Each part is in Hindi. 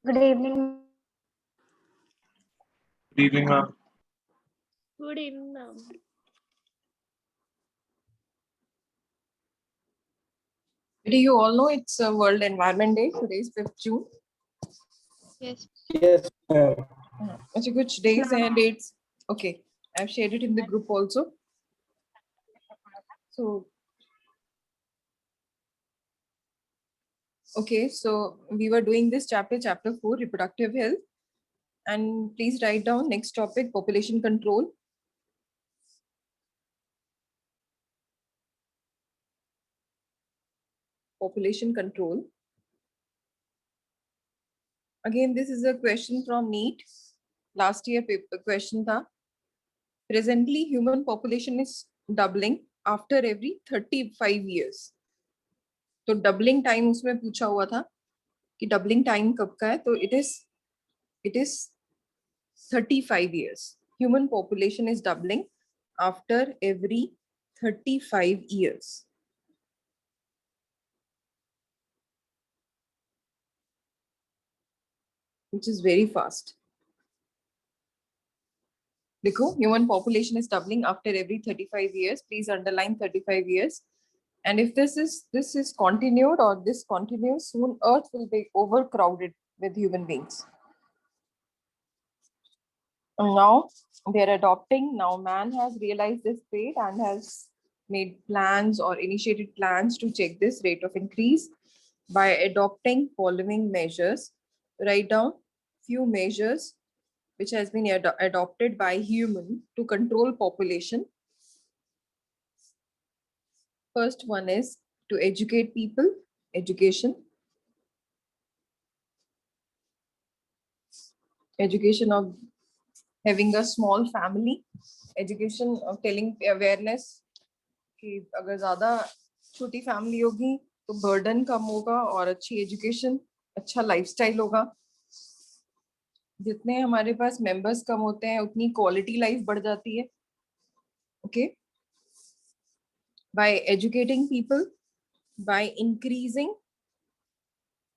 Good evening. Good evening, ma'am. Good evening, ma'am. Do you all know it's World Environment Day? Today is 5th June. Yes. Yes, ma'am. Achha, which days and dates? Okay, I've shared it in the group also. So, okay, so we were doing this chapter 4, reproductive health. And please write down next topic, population control. Population control. Again, this is a question from NEET. Last year paper question tha. Presently, human population is doubling after every 35 years. तो doubling time उसमें पूछा हुआ था कि doubling time कब का है, तो it is 35 years. Human population is doubling after every 35 years. Which is very fast. Dekho, human population is doubling after every 35 years. Please underline 35 years. And if this is continued or this continues, soon Earth will be overcrowded with human beings. Now they're adopting. Now man has realized this fate and has made plans or initiated plans to check this rate of increase by adopting following measures. Write down few measures which has been adopted by human to control population. First one is to educate people, education. Education of having a small family, education of telling awareness कि अगर ज्यादा छोटी फैमिली होगी तो बर्डन कम होगा और अच्छी एजुकेशन, अच्छा लाइफस्टाइल होगा. जितने हमारे पास मेंबर्स कम होते हैं उतनी क्वालिटी लाइफ बढ़ जाती है. Okay, by educating people, by increasing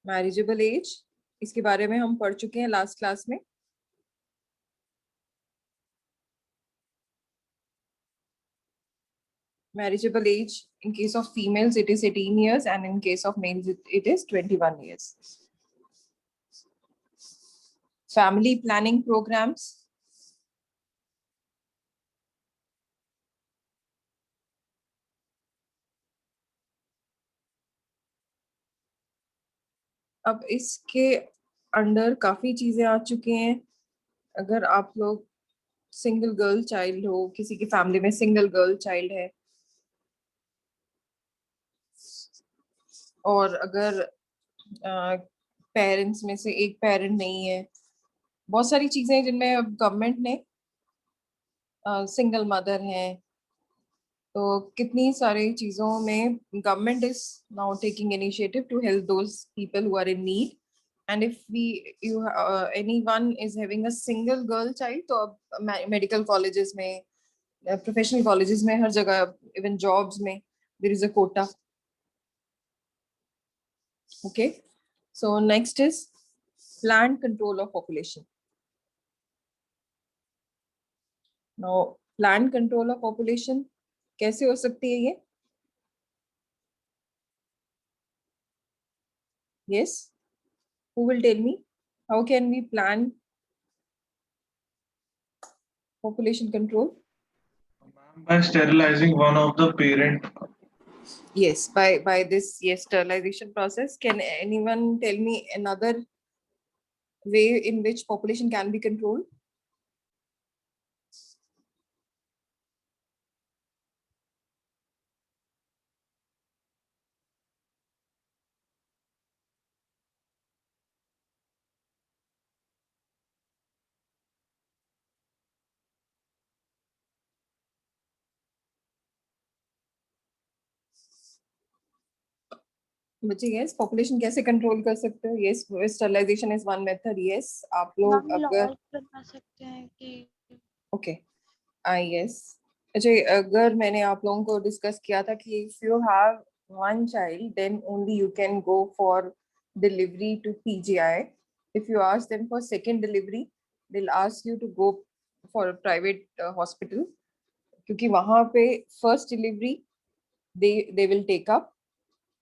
marriageable age, इसके बारे में हम पढ़ चुके हैं लास्ट क्लास में. Marriageable age in case of females it is 18 years and in case of males it is 21 years. Family planning programs. अब इसके अंडर काफी चीजें आ चुकी हैं. अगर आप लोग सिंगल गर्ल चाइल्ड हो, किसी की फैमिली में सिंगल गर्ल चाइल्ड है, और अगर पेरेंट्स में से एक पेरेंट नहीं है, बहुत सारी चीजें हैं जिनमें गवर्नमेंट ने सिंगल मदर है, तो कितनी सारी चीजों में government is now taking initiative to help those people who are in need. And if anyone is having a single girl child, तो अब मेडिकल कॉलेजेस में, प्रोफेशनल कॉलेजेस में, हर जगह, इवन जॉब्स में there is a quota. Okay, so next is planned control of population. Now planned control of population कैसे हो सकती है ये? Yes, who will tell me how can we plan population control? By sterilizing one of the parent. Yes, by this, yes, sterilization process. Can anyone tell me another way in which population can be controlled? बच्चे yes, population कैसे कंट्रोल कर सकते हो? Yes, sterilization is one method. Yes, आप लोग अगर बता सकते हैं कि ओके yes. अच्छा, अगर मैंने आप लोगों को डिस्कस किया था कि if you have one child then only you can go for delivery to PGI. If you ask them for second delivery, they'll ask you to go for a private hospital, क्योंकि वहां पे first delivery they will take up,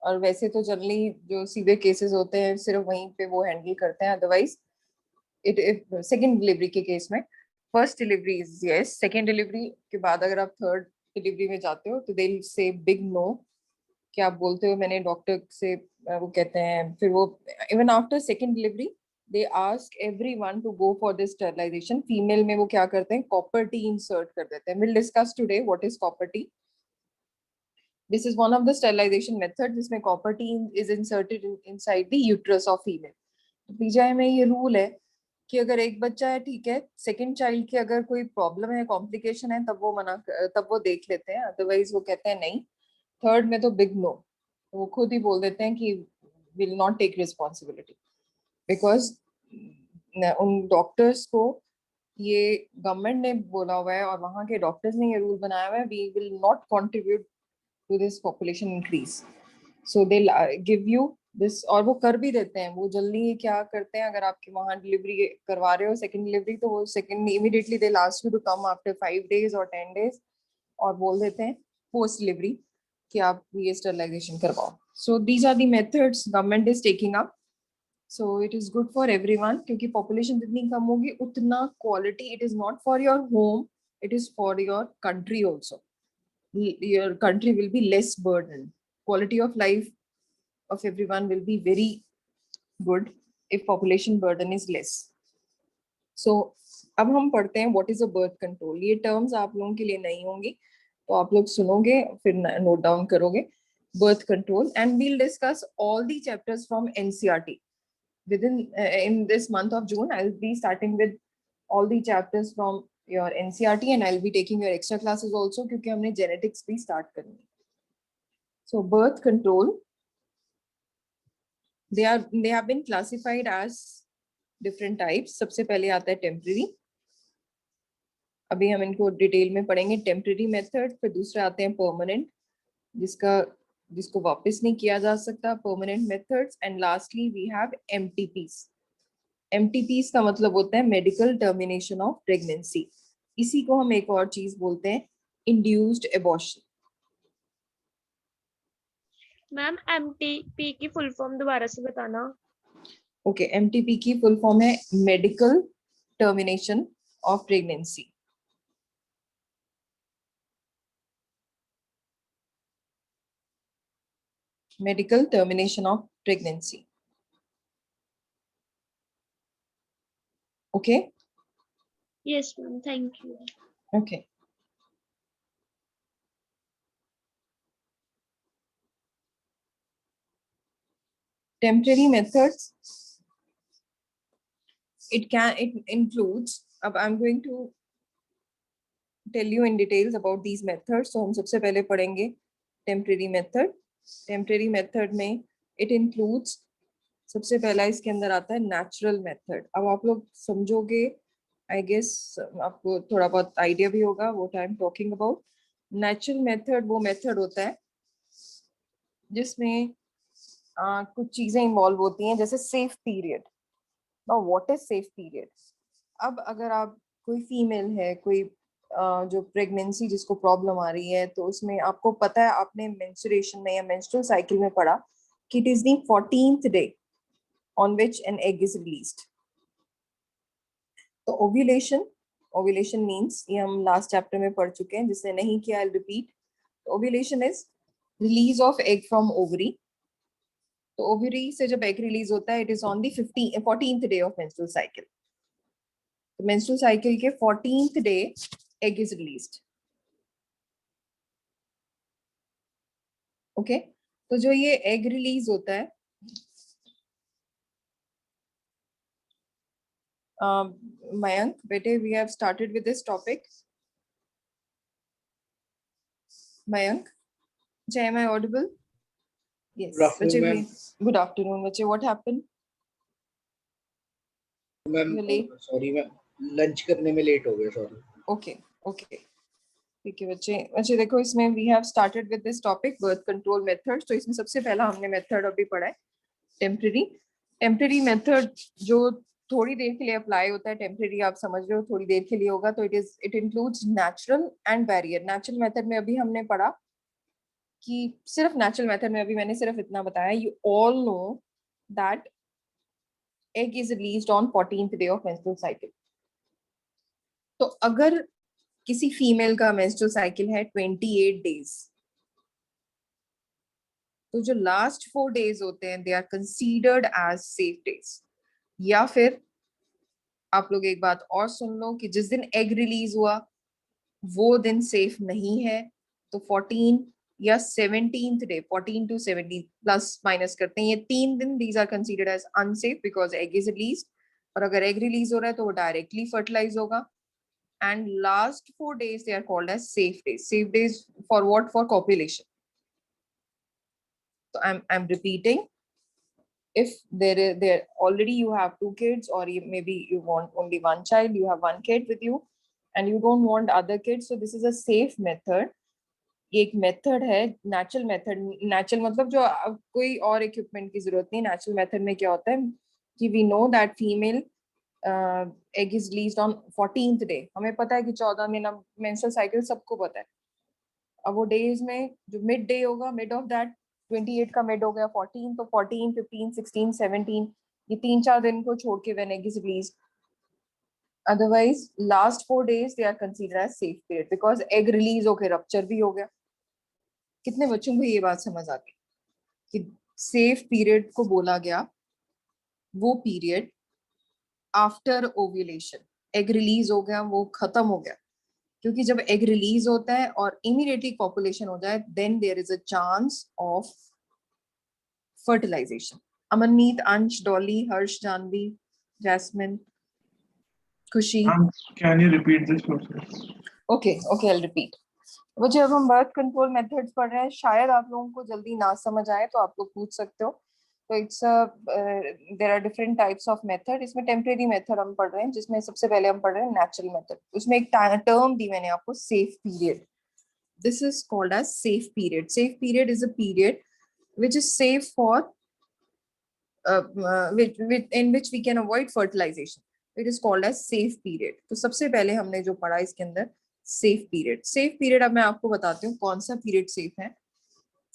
और वैसे तो जनरली जो सीवियर केसेस होते हैं सिर्फ वहीं पे वो हैंडल करते हैं, अदरवाइज इट सेकेंड डिलीवरी के केस में first delivery is yes, second delivery के बाद अगर आप थर्ड डिलीवरी में जाते हो तो they will say big no कि आप बोलते हो मैंने डॉक्टर से वो कहते हैं, फिर वो even after second delivery they ask everyone to go for this sterilization. Female में वो क्या करते हैं, कॉपर टी इंसर्ट कर देते हैं। Will discuss today what is copper T. This is one of the sterilization method जिसमें copper T is inserted inside the uterus of female. तो पीजीआई में ये रूल है कि अगर एक बच्चा है ठीक है, सेकंड चाइल्ड की अगर कोई प्रॉब्लम है, कॉम्प्लिकेशन है, तब वो देख लेते हैं, अदरवाइज वो कहते हैं नहीं। थर्ड में तो बिग नो, तो वो खुद ही बोल देते हैं कि will not take responsibility, because उन डॉक्टर्स को ये गवर्नमेंट ने बोला हुआ है और वहाँ के डॉक्टर्स ने ये रूल बनाया हुआ है, we will not contribute to this population increase, so they give you this. और वो कर भी देते हैं, वो जल्दी क्या करते हैं, अगर आपके वहाँ डिलीवरी करवा रहे हो सेकंड डिलीवरी, तो वो second immediately they ask you to come after 5 days और 10 days, और बोल देते हैं पोस्ट डिलीवरी कि आप ये स्टरलाइजेशन करवाओ। So these are the methods government is taking up, so it is good for everyone, क्योंकि पॉपुलेशन जितनी कम होगी उतना quality, it is not for your home, it is for your country also. Your country will be less burdened, quality of life of everyone will be very good if population burden is less. So अब हम पढ़ते हैं what is a birth control। ये terms आप लोगों के लिए नहीं होंगी, तो आप लोग सुनोगे फिर नोट डाउन करोगे। birth control, and we'll discuss all the chapters from NCERT within in this month of June. I'll be starting with all the chapters from your NCERT, and I'll be taking your extra classes also क्योंकि हमने genetics भी start करनी है। So birth control, they have been classified as different types। सबसे पहले आता है temporary, अभी हम इनको डिटेल में पढ़ेंगे। टेम्परेरी मेथड, फिर दूसरे आते हैं परमानेंट, जिसको वापस नहीं किया जा सकता, permanent methods, and lastly we have MTPs. MTPs का मतलब होता है मेडिकल टर्मिनेशन ऑफ प्रेगनेंसी। इसी को हम एक और चीज बोलते हैं, इंड्यूस्ड एबॉर्शन। मैम एमटीपी की फुल फॉर्म दोबारा से बताना। ओके, एमटीपी की फुल फॉर्म है medical termination of pregnancy. medical termination of pregnancy. Okay? Yes ma'am, thank you. Okay. Temporary methods, it includes, अब I'm going to tell you in details about these methods. So हम सबसे पहले पढ़ेंगे temporary method। temporary method में it includes, सबसे पहला इसके अंदर आता है natural method। अब आप लोग समझोगे, I guess आपको थोड़ा बहुत आइडिया भी होगा what I'm talking about। natural method वो method होता है जिसमें कुछ चीजें इन्वॉल्व होती हैं, जैसे safe period. Now what is safe period? अब अगर आप कोई फीमेल है, कोई जो प्रेगनेंसी जिसको प्रॉब्लम आ रही है, तो उसमें आपको पता है, आपने मेंस्ट्रुएशन में या मेंस्ट्रुअल साइकिल में पढ़ा कि it is the 14th day on which an egg is released. तो ओव्यूलेशन मींस, ये हम लास्ट चैप्टर में पढ़ चुके हैं, जिसने नहीं किया I repeat. Ovulation is release of egg from ovary. तो ओवरी से जब एग रिलीज होता है, it is on the 14th day of menstrual cycle. तो मेंस्ट्रुअल साइकिल के 14th day egg is released. Okay, तो जो ये एग रिलीज होता है, Mayank, बेटे, we have started with this topic. Mayank, am I audible? Yes. Good afternoon, ma'am. Good afternoon, बच्चे. What happened? मैम सॉरी, मैं लंच करने में लेट हो गया, सॉरी। ओके ओके, ठीक है बच्चे देखो, इसमें we have started with this topic birth control method. तो इसमें सबसे पहला हमने मेथड अभी पढ़ा है टेम्परेरी। टेम्पररी मेथड जो थोड़ी देर के लिए अप्लाई होता है, टेम्पररी आप समझ रहे हो थोड़ी देर के लिए होगा, तो it includes natural and barrier. Natural method में अभी हमने पढ़ा कि सिर्फ नेचुरल मेथड में अभी मैंने सिर्फ इतना बताया, you all know that egg is released on 14th day of menstrual cycle. तो अगर किसी फीमेल का menstrual cycle है 28 days, तो जो लास्ट 4 days होते हैं, they are considered as safe days. या फिर आप लोग एक बात और सुन लो कि जिस दिन एग रिलीज हुआ वो दिन सेफ नहीं है, तो 14 या 17th day, 14 to 17 plus minus करते हैं, ये 3 दिन these are considered as unsafe because egg is release. और अगर एग रिलीज हो रहा है तो वो डायरेक्टली फर्टिलाइज होगा। And last 4 days they are called as safe days. Safe days for what? For copulation. तो I am repeating, if there already you have 2 kids, or maybe you want only 1 child, you have 1 kid with you and you don't want other kids, so this is a safe method. ये एक मेथड है, नेचुरल मेथड। नेचुरल मतलब जो कोई और इक्विपमेंट की जरूरत नहीं। नेचुरल मेथड में क्या होता है कि we know that female egg is released on 14th day. हमें पता है कि 14 दिन, अब मेंस्ट्रुअल साइकिल सबको पता है। अब वो डेज में जो मिड डे होगा, मिड ऑफ दैट 28 का मिड हो गया 14, तो 14, 15, 16, 17, ये 3-4 दिन को छोड़ के when egg is release. Otherwise last 4 days they are considered as safe period because egg release होकर रप्चर भी हो गया। कितने बच्चों को ये बात समझ आ गई कि सेफ पीरियड को बोला गया वो period after ovulation? Egg release हो गया, वो खत्म हो गया, क्योंकि जब एग रिलीज होता है और इमीडिएटली पॉपुलेशन हो जाए, then there is a chance of fertilization. Amanmeet, Ansh, Dolly, Harsh, Jahnavi, Jasmine, Khushi. Can you repeat this process? Okay okay, I repeat. वो जब हम बर्थ कंट्रोल मेथड्स पढ़ रहे हैं, शायद आप लोगों को जल्दी ना समझ आए तो आप लोग पूछ सकते हो। तो it's there are different types of method. इसमें टेम्परेरी मेथड हम पढ़ रहे हैं, जिसमें सबसे पहले हम पढ़ रहे हैं नेचुरल मेथड। उसमें एक टर्म दी मैंने आपको, safe period. This is called as safe period. Safe period is a period which is safe for in which we can avoid fertilization. It is called as safe period. तो सबसे पहले हमने जो पढ़ा इसके अंदर सेफ पीरियड। सेफ पीरियड अब मैं आपको बताती हूँ कौन सा पीरियड सेफ है।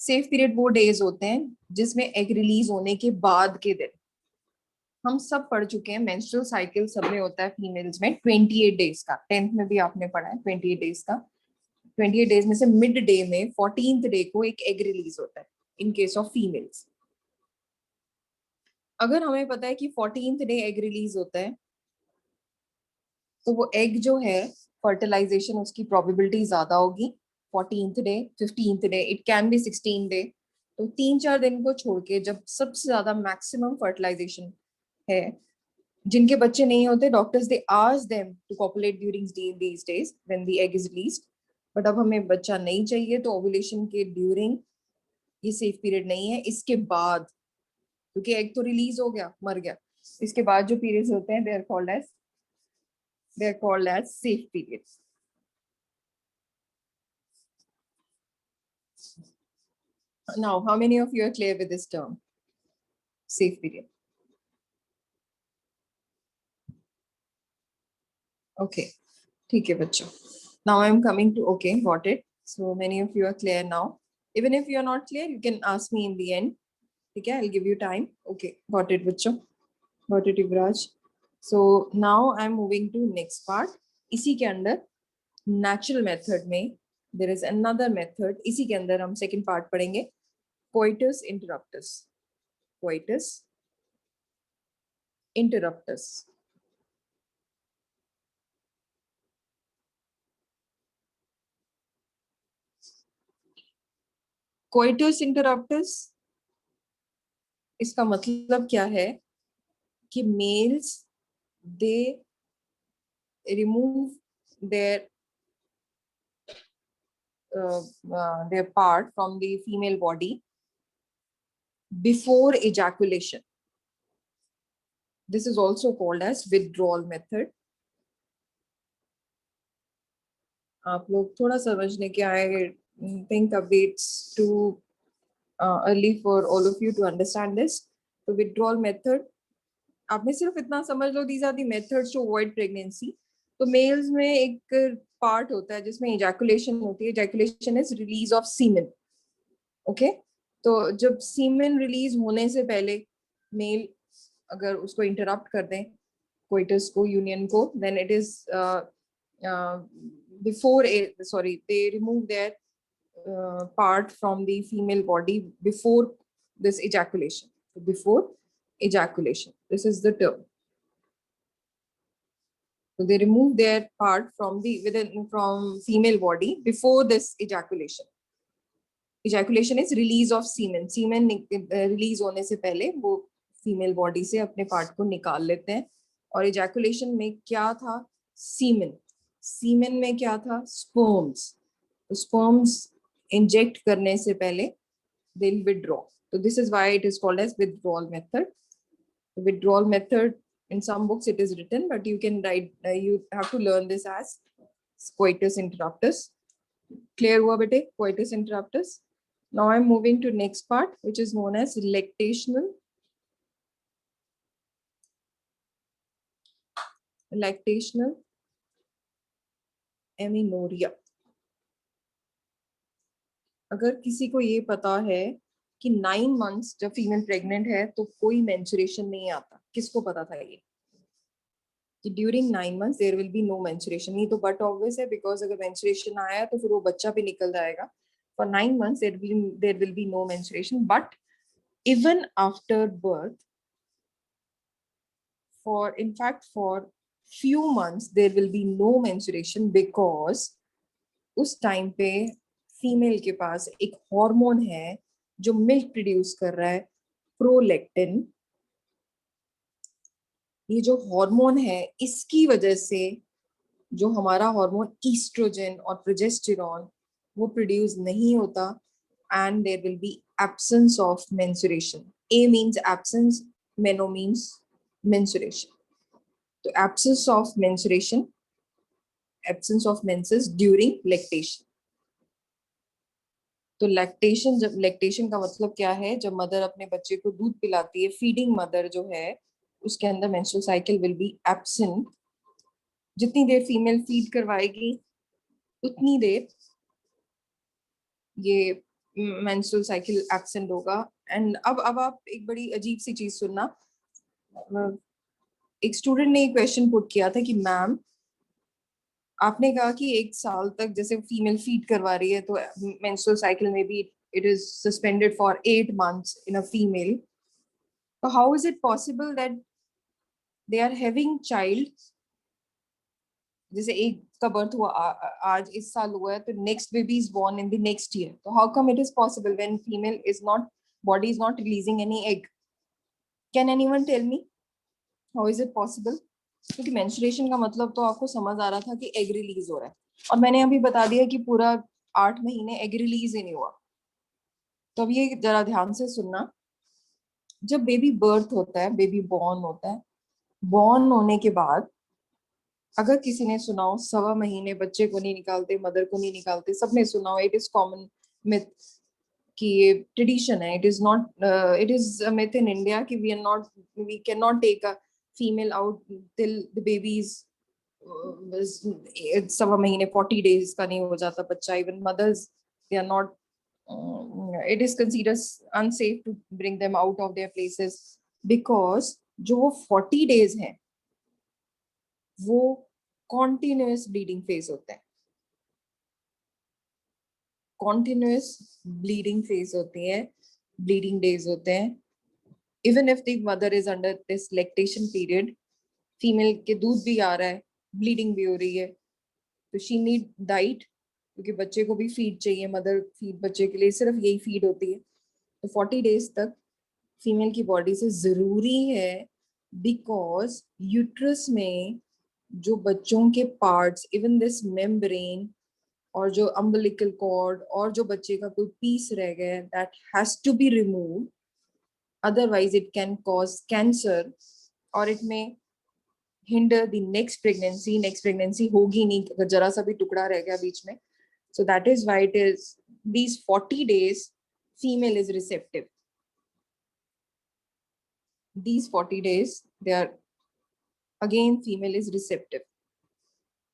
सेफ पीरियड वो डेज होते हैं जिसमें एग रिलीज होने के बाद के दिन। हम सब पढ़ चुके हैं, मेंस्ट्रुअल साइकिल सब में होता है फीमेल्स में 28 डेज का। 10th में भी आपने पढ़ा है 28 डेज का। 28 डेज में से मिड डे में 14th डे को एक एग रिलीज होता है इन केस ऑफ फीमेल्स। अगर हमें पता है कि 14th डे एग रिलीज होता है, तो वो एग जो है फर्टिलाइजेशन उसकी प्रोबेबिलिटी ज्यादा होगी 14th day, 15th day, it can B 16 day. तो 3-4 दिन को छोड़ के जब सबसे ज्यादा मैक्सिमम फर्टिलाइजेशन है, जिनके बच्चे नहीं होते, doctors they ask them to copulate during these days when the egg is released. But अब हमें बच्चा नहीं चाहिए, तो ओव्यूलेशन के ड्यूरिंग ये सेफ पीरियड नहीं है। इसके बाद, क्योंकि एग तो रिलीज हो गया, मर गया, इसके बाद जो पीरियड्स होते हैं, they are called as safe periods. Now, how many of you are clear with this term, safe period? Okay, ठीक है बच्चों। Now I am coming to, okay, got it. So many of you are clear now. Even if you are not clear, you can ask me in the end. Okay, I'll give you time. Okay, got it बच्चों, got it Yuvraj. So now I'm moving to next part. इसी के अंदर natural method में there is another method. इसी के अंदर हम second part पढ़ेंगे, coitus interruptus. Coitus interruptus. Coitus interruptus, इसका मतलब क्या है कि males they remove their part from the female body before ejaculation. This is also called as withdrawal method. आप लोग थोड़ा समझने के, I think अभी it's too early for all of you to understand this. The withdrawal method आपने सिर्फ इतना समझ लो, these are the methods to avoid pregnancy. तो मेल्स में एक पार्ट होता है जिसमें इजैकुलेशन होती है. Ejaculation is release of semen. Okay, तो जब सीमेन रिलीज होने से पहले मेल अगर उसको इंटरप्ट कर दें कोइटस को, यूनियन को, then it is before sorry they remove their part from the female body before this ejaculation. Before ejaculation, this is the term. So they remove their part from female body before this ejaculation. Ejaculation is release of semen. Semen release होने से पहले वो female body से अपने part को निकाल लेते हैं. और ejaculation में क्या था? Semen. Semen में क्या था? Sperms. तो sperms inject करने से पहले they'll withdraw. So this is why it is called as withdrawal method. The withdrawal method, in some books it is written, but you can write, you have to learn this as coitus interruptus. Clear हुआ बेटे? Coitus interruptus. Now I'm moving to next part, which is known as lactational amenorrhea. अगर किसी को ये पता है कि 9 months जब फीमेल प्रेग्नेंट है तो कोई मेंस्ट्रुएशन नहीं आता, किसको पता था ये कि during 9 months there will be no menstruation? नहीं तो बट ऑब्वियस है, बिकॉज अगर मेंस्ट्रुएशन आया तो फिर वो बच्चा भी निकल जाएगा. For 9 months there will be no menstruation, but even after birth, for few months there will be no menstruation, because उस टाइम पे फीमेल के पास एक हार्मोन है जो मिल्क प्रोड्यूस कर रहा है, प्रोलैक्टिन. ये जो हार्मोन है इसकी वजह से जो हमारा हार्मोन ईस्ट्रोजन और प्रोजेस्टेरॉन वो प्रोड्यूस नहीं होता, and there will be absence of menstruation. A means absence, meno means menstruation. तो absence of menstruation, absence of menses during lactation. तो lactation, जब lactation का मतलब क्या है? जब मदर अपने बच्चे को दूध पिलाती है, फीडिंग मदर जो है उसके अंदर menstrual cycle will be absent. जितनी देर फीमेल फीड करवाएगी उतनी देर ये menstrual cycle absent होगा. एंड अब आप एक बड़ी अजीब सी चीज सुनना. एक स्टूडेंट ने क्वेश्चन पुट किया था कि मैम आपने कहा कि 1 साल तक जैसे फीमेल फीड करवा रही है तो मेंस्ट्रुअल साइकिल में भी it is suspended for 8 months in a female. तो how is it possible that they are having child? जैसे एक का बर्थ हुआ आज, इस साल हुआ है, तो next baby is born in the next year. तो how come it is possible when female is not, body is not releasing any egg? Can anyone tell me how is it possible? क्योंकि मेंस्ट्रुएशन का मतलब तो आपको समझ आ रहा था कि एग रिलीज हो रहा है, और मैंने अभी बता दिया कि पूरा 8 महीने एग रिलीज ही नहीं हुआ. तो अब ये जरा ध्यान से सुनना. जब बेबी बर्थ होता है, बेबी बॉर्न होता है, बॉर्न होने के बाद अगर किसी ने सुना हो 1.25 महीने बच्चे को नहीं निकालते, मदर को नहीं निकालते, सबने सुना हो. इट इज कॉमन मिथ कि ये ट्रेडिशन है. It is not, it is a myth in India कि we can not take a female out till the baby is 1.25 महीने, 40 days का नहीं हो जाता बच्चा. even mothers, they are not, it is considered unsafe to bring them out of their places, because जो वो 40 days हैं वो continuous bleeding phase होता है. continuous bleeding phase होती है, bleeding days होते हैं. Even if the mother is under this lactation period, female के दूध भी आ रहा है, bleeding भी हो रही है, तो she need diet, क्योंकि बच्चे को भी फीड चाहिए. मदर फीड बच्चे के लिए सिर्फ यही फीड होती है. तो 40 days तक फीमेल की बॉडी से जरूरी है, बिकॉज यूट्रस में जो बच्चों के पार्ट्स, इवन दिस मेम्ब्रेन और जो अम्बिलिकल कॉर्ड और जो बच्चे का कोई पीस रह गया, that has to be removed. Otherwise it can cause cancer, or it may hinder the next pregnancy होगी नहीं अगर जरा सा भी टुकड़ा रह गया बीच में. So that is why it is these 40 days female is receptive. these 40 days they are again female is receptive.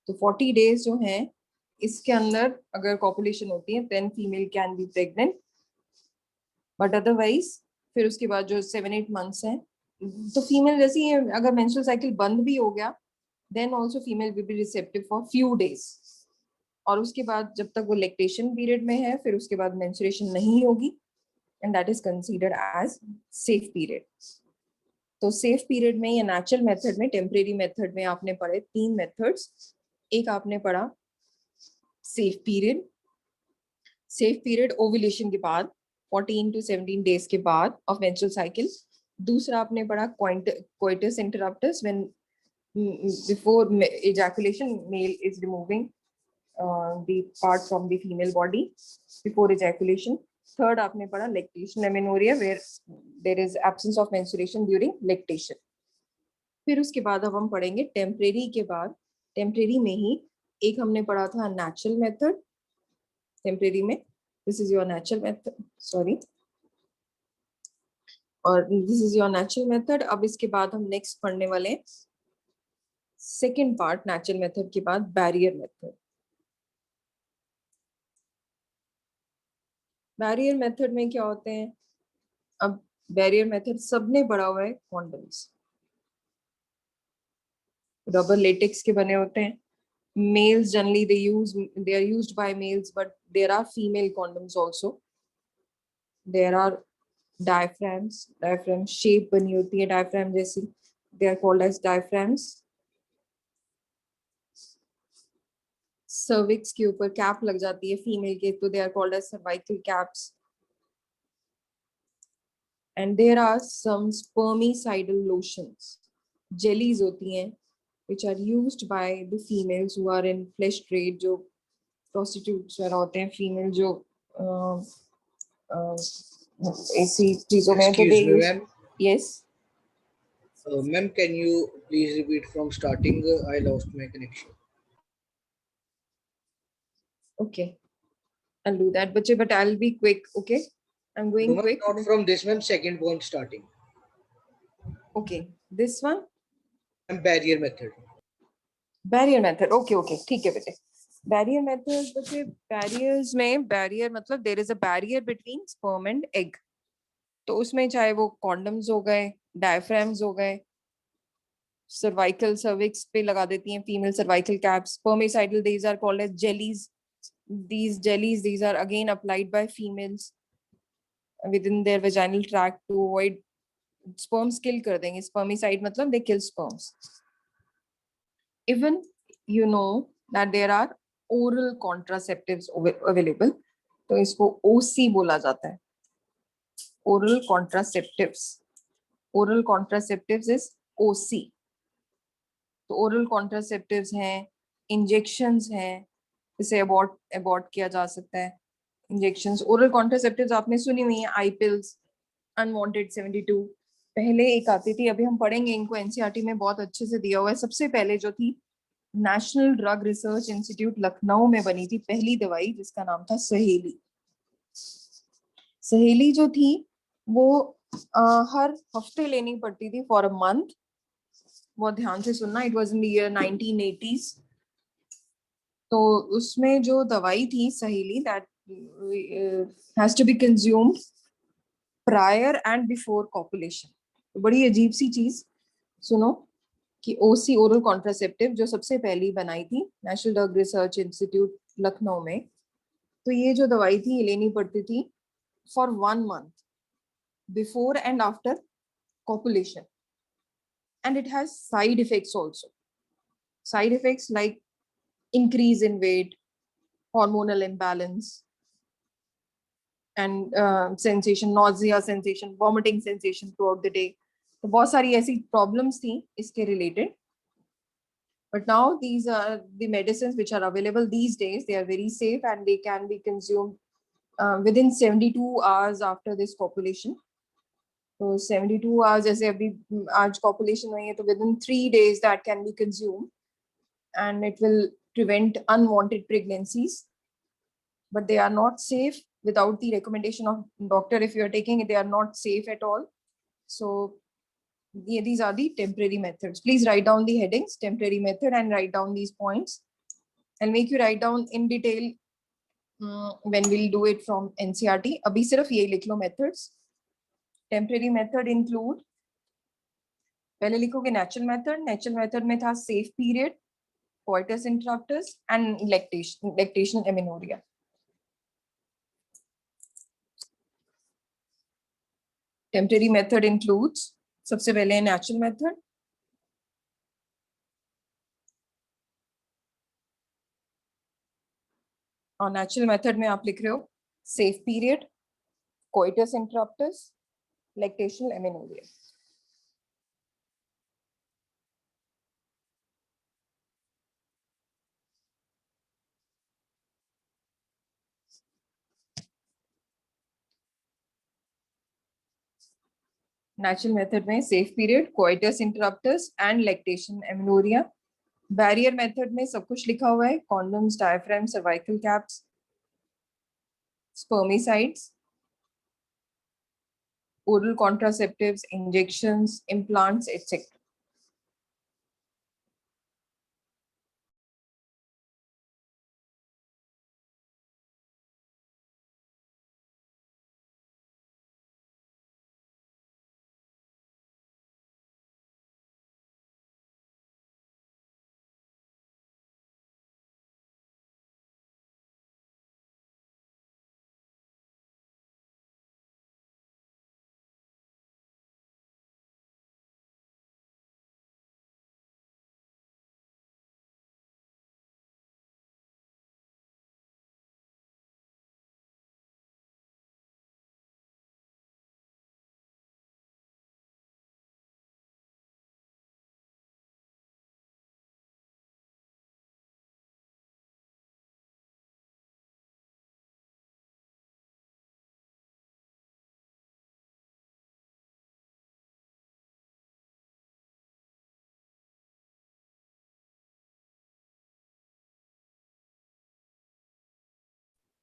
तो 40 days जो हैं इसके अंदर अगर copulation होती है then female can be pregnant, but otherwise फिर उसके बाद जो 7-8 months हैं तो female जैसे ही अगर menstrual cycle बंद भी हो गया then also female will be receptive for few days, और उसके बाद जब तक वो lactation period में है फिर उसके बाद menstruation नहीं होगी, and that is considered as safe period. तो सेफ पीरियड में या नेचुरल मेथड में, टेम्परेरी मेथड में आपने पढ़े 3 मेथड्स. एक आपने पढ़ा safe period. Safe period ovulation के बाद 14 to 17 डेज के बाद ऑफ मेंस्ट्रुअल साइकिल. दूसरा आपने पढ़ा coitus interruptus when before ejaculation male is removing the part from the female body before ejaculation. Third आपने पढ़ा lactation amenorrhea where there is absence of menstruation during lactation. फिर उसके बाद अब हम पढ़ेंगे टेम्परेरी के बाद. टेम्परेरी में ही एक हमने पढ़ा था नेचुरल मेथड. टेम्परेरी में this is your natural method, sorry, और this is your natural method. अब इसके बाद हम नेक्स्ट पढ़ने वाले हैं सेकेंड पार्ट नेचुरल मेथड के बाद बैरियर मेथड. बैरियर मेथड में क्या होते हैं? अब बैरियर मेथड सबने पढ़ा हुआ है. कॉन्डम्स रबर लेटेक्स के बने होते हैं. Males generally they are used by males, but there are female condoms also. There are diaphragm shape बनी होती है diaphragm जैसी. They are called as diaphragms. Cervix के ऊपर कैप लग जाती है फीमेल के, तो they are called as cervical caps. And there are some spermicidal lotions, jellies होती हैं which are used by the females who are in flesh trade, जो prostitutes वगैरह होते हैं फीमेल जो ऐसी चीजों में. तो Excuse me, ma'am. yes, Ma'am, can you please repeat from starting? I lost my connection. okay, I'll do that, but I'll be quick. Okay, I'm going No, ma'am, quick. not from this, ma'am. Second point starting. Okay, this one. Ma'am, barrier method. Barrier method. Okay okay, ठीक है बेटे. बैरियर मेथड बच्चे, बैरियर्स में बैरियर मतलब there is a barrier between sperm and egg. तो उसमें चाहे वो कॉन्डम्स हो गए, डायफ्राम्स हो गए, सर्वाइकल सर्विक्स पे लगा देती हैं female cervical caps. Spermicidal these are called as jellies. these are again applied by females within their vaginal tract to avoid sperms. kill कर देंगे. spermicide मतलब they kill sperms. Even you know that there are oral contraceptives available, तो इसको OC बोला जाता है. oral contraceptives. oral contraceptives is OC. तो oral contraceptives हैं, injections हैं, इसे abort किया जा सकता है. injections, oral contraceptives आपने सुनी हुई है, आई पिल्स, अनवांटेड 72. पहले एक आती थी, अभी हम पढ़ेंगे इनको, एनसीईआरटी में बहुत अच्छे से दिया हुआ है. सबसे पहले जो थी national drug research institute Lucknow में बनी थी पहली दवाई, जिसका नाम था सहेली. सहेली जो थी वो हर हफ्ते लेनी पड़ती थी फॉर अ मंथ. बहुत ध्यान से सुनना, it was in the year 1980s. तो उसमें जो दवाई थी Saheli, that has to be consumed prior and before copulation. बड़ी अजीब सी चीज सुनो कि ओसी ओरल कॉन्ट्रासेप्टिव जो सबसे पहली बनाई थी national drug research institute Lucknow में, तो ये जो दवाई थी ये लेनी पड़ती थी for 1 month before and after copulation. And it has side effects also. Side effects like increase in weight, hormonal imbalance, and sensation, nausea sensation, vomiting sensation throughout the day. तो बहुत सारी ऐसी problems थी इसके related. But now these are the medicines which are available these days. They are very safe and they can be consumed within 72 hours after this copulation. तो 72 hours, जैसे अभी आज copulation हुई है तो within 3 days that can be consumed, and it will prevent unwanted pregnancies, but they are not safe without the recommendation of doctor. If you are taking it, they are not safe at all. So These are the temporary methods. Please write down the headings, temporary method, and write down these points. I'll make you write down in detail when we'll do it from NCERT. अभी सिर्फ ये लिख लो methods. Temporary method include, पहले लिखोगे natural method. Natural method में था safe period, coitus interruptus, and lactation amenorrhea. Temporary method includes, सबसे पहले natural method. और natural method में आप लिख रहे हो safe period, coitus interruptus, lactation amenorrhea. Natural method में safe period, coitus interruptus, and lactation amenorrhea. Barrier method में सब कुछ लिखा हुआ है, condoms, diaphragm, cervical caps, spermicides, oral contraceptives, injections, implants, etc.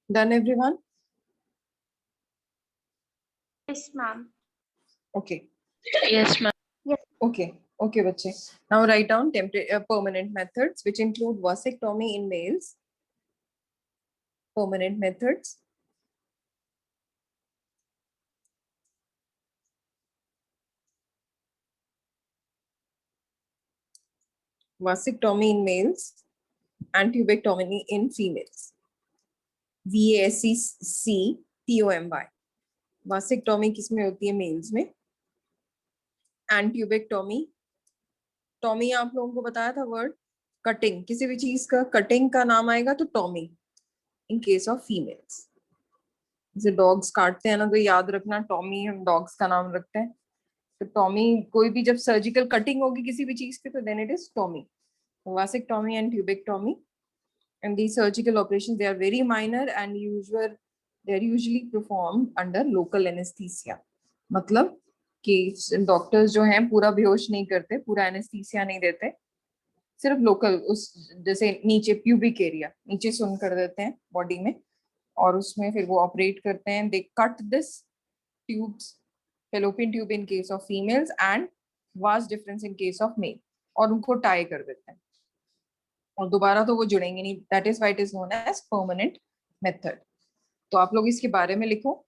Done, everyone? Yes, ma'am. Okay. Yes, ma'am. Okay. Okay, bache. Now write down permanent methods, which include vasectomy in males. Permanent methods. Vasectomy in males and tubectomy in females. VASCTOMY. Vasectomy किसमें होती है? मेल्स में. एंड ट्यूबेक्टोमी, टॉमी आप लोगों को बताया था वर्ड, कटिंग, किसी भी चीज का कटिंग का नाम आएगा तो Tommy in case of females. जैसे डॉग्स काटते हैं ना तो याद रखना टॉमी हम डॉग्स का नाम रखते हैं. तो टॉमी कोई भी जब सर्जिकल कटिंग होगी किसी भी चीज की तो then it is tomy. Vasectomy and tubectomy. And these surgical operations, they are very minor and they are usually performed under local anesthesia. मतलब कि डॉक्टर्स जो हैं पूरा बेहोश नहीं करते, पूरा एनेस्थीसिया नहीं देते, सिर्फ लोकल उस जैसे नीचे प्यूबिक एरिया नीचे सुन कर देते हैं बॉडी में और उसमें फिर वो ऑपरेट करते हैं. They cut this tubes, fallopian tube in case of females and vas deferens in case of male, और उनको टाई कर देते हैं और दोबारा तो वो जुड़ेंगे नहीं. That is why it is known as permanent method. तो आप लोग इसके बारे में लिखो.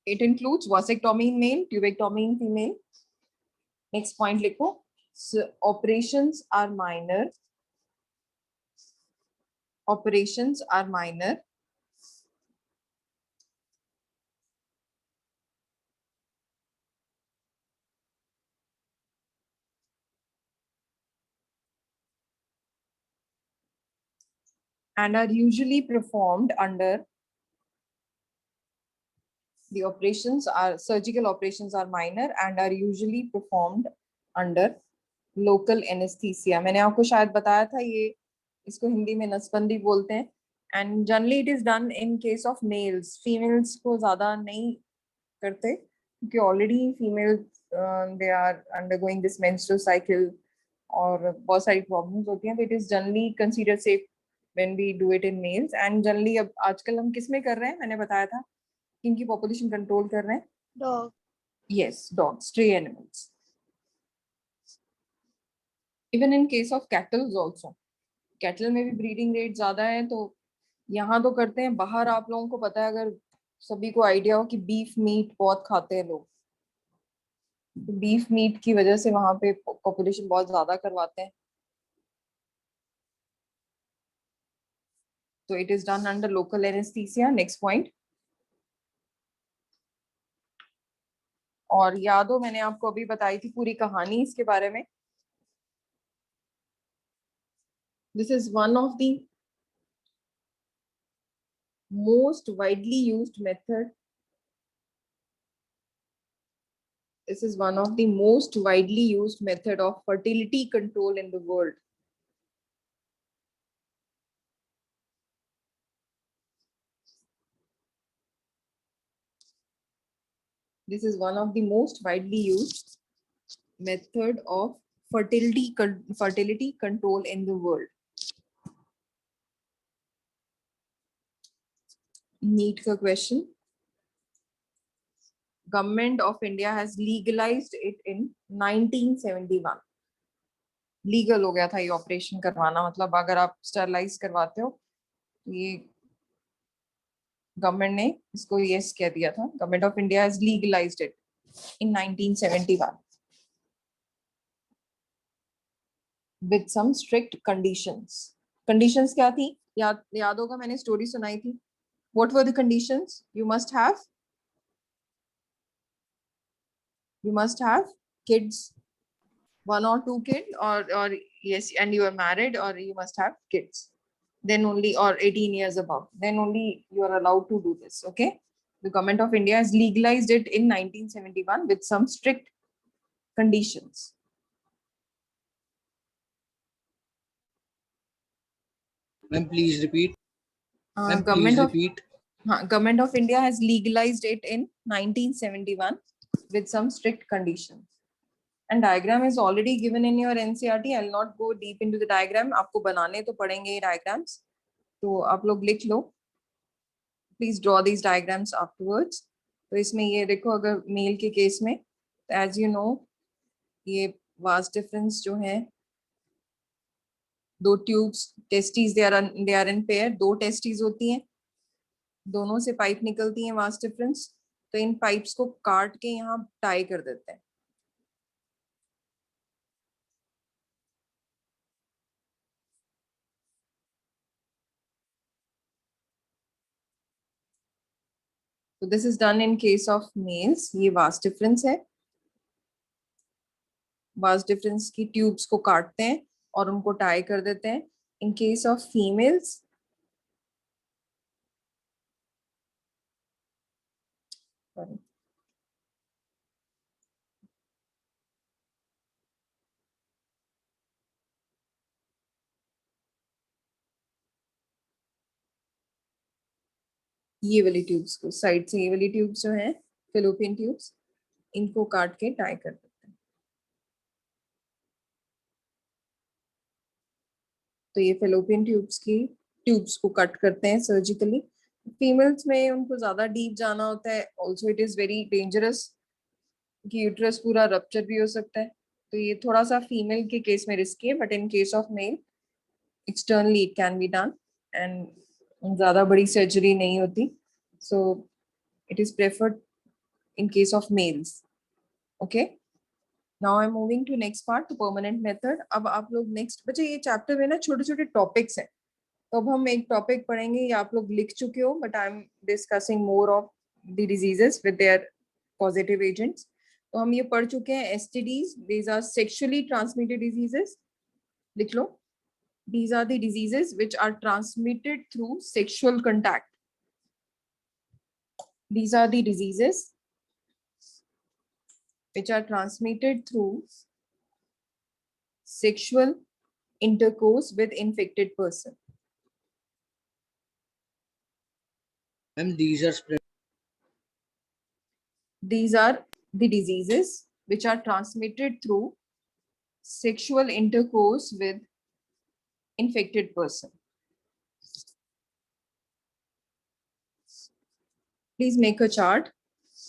It includes vasectomy in male, tubectomy in female. Next point लिखो. Operations are minor. Operations are minor and are usually performed under surgical operations are minor and are usually performed under local anesthesia. मैंने आपको शायद बताया था ये, इसको हिंदी में नसबंदी बोलते हैं. and generally it is done in case of males. females को ज्यादा नहीं करते क्योंकि already females they are undergoing this menstrual cycle और बहुत सारी problems होती हैं. तो it is generally considered safe when we do it in males. and generally अब आजकल हम किस में कर रहे हैं, मैंने बताया था किनकी पॉपुलेशन कंट्रोल कर रहे हैं. Dog. Yes, dogs, stray animals. Even in case of cattle also. Cattle में भी breeding rate ज़्यादा है, तो यहाँ तो करते हैं, बाहर आप लोगों को पता है, अगर सभी को आइडिया हो कि बीफ मीट बहुत खाते हैं लोग, बीफ मीट की वजह से वहां पे पॉपुलेशन बहुत ज्यादा करवाते हैं. So it is done under local anesthesia. Next point. और याद हो मैंने आपको अभी बताई थी पूरी कहानी इसके बारे में. This is one of the most widely used method. This is one of the most widely used method of fertility control in the world. This is one of the most widely used method of fertility control in the world. NEET का question. Government of India has legalized it in 1971. Legal हो गया था ये ऑपरेशन करवाना, मतलब अगर आप स्टरलाइज करवाते हो तो ये गवर्नमेंट ने इसको यस कह दिया था. Government of India has legalized it in 1971 with some strict conditions. Conditions क्या थी? याद होगा मैंने स्टोरी सुनाई थी. What were the conditions? You must have kids, one or two kids, or yes, and you are married, or you must have kids, then only, or 18 years above, then only you are allowed to do this. Okay, the government of India has legalized it in 1971 with some strict conditions. Ma'am, please repeat. Ma'am, Government please of repeat. Government of India has legalized it in 1971 with some strict conditions. And diagram is already given in your NCERT. I'll not go deep into the diagram. आपको बनाने तो पड़ेंगे ये diagrams. तो आप लोग लिख लो. Please draw these diagrams afterwards. तो इसमें ये देखो, अगर मेल के केस में, as you know, ये vast difference जो है, दो tubes, testes, they are in pair. दो टेस्टीज होती हैं, दोनों से पाइप निकलती हैं, वास्ट डिफरेंस. तो इन पाइप्स को काट के यहाँ टाई कर देते हैं. So this is done in case of males. ये वास्ट डिफरेंस है. वास्ट डिफरेंस की ट्यूब्स को काटते हैं और उनको टाई कर देते हैं. इन केस ऑफ फीमेल्स, ये वाली ट्यूब्स को साइड से, ये वाली ट्यूब्स जो है फेलोपियन ट्यूब्स, इनको काट के टाई कर देते हैं. तो ये फेलोपियन ट्यूब्स को कट करते हैं सर्जिकली. फीमेल्स में उनको ज्यादा डीप जाना होता है. Also it is very dangerous कि यूट्रस पूरा रप्चर भी हो सकता है. तो ये थोड़ा सा फीमेल के केस में रिस्की है, but in case of mail externally it can be done and ज्यादा बड़ी सर्जरी नहीं होती. सो it is preferred in case of males. Okay, now I'm moving to next part, the permanent method. अब आप लोग नेक्स्ट, बच्चे ये चैप्टर में ना छोटे छोटे टॉपिक्स हैं, तो अब हम एक टॉपिक पढ़ेंगे. ये आप लोग लिख चुके हो, but I am discussing more of the diseases with their positive agents. तो हम ये पढ़ चुके हैं. STDs, these are sexually transmitted diseases. लिख लो. These are the diseases which are transmitted through sexual contact. These are the diseases which are transmitted through sexual intercourse with infected person. Ma'am, these are spread. These are the diseases which are transmitted through sexual intercourse with infected person. Please make a chart.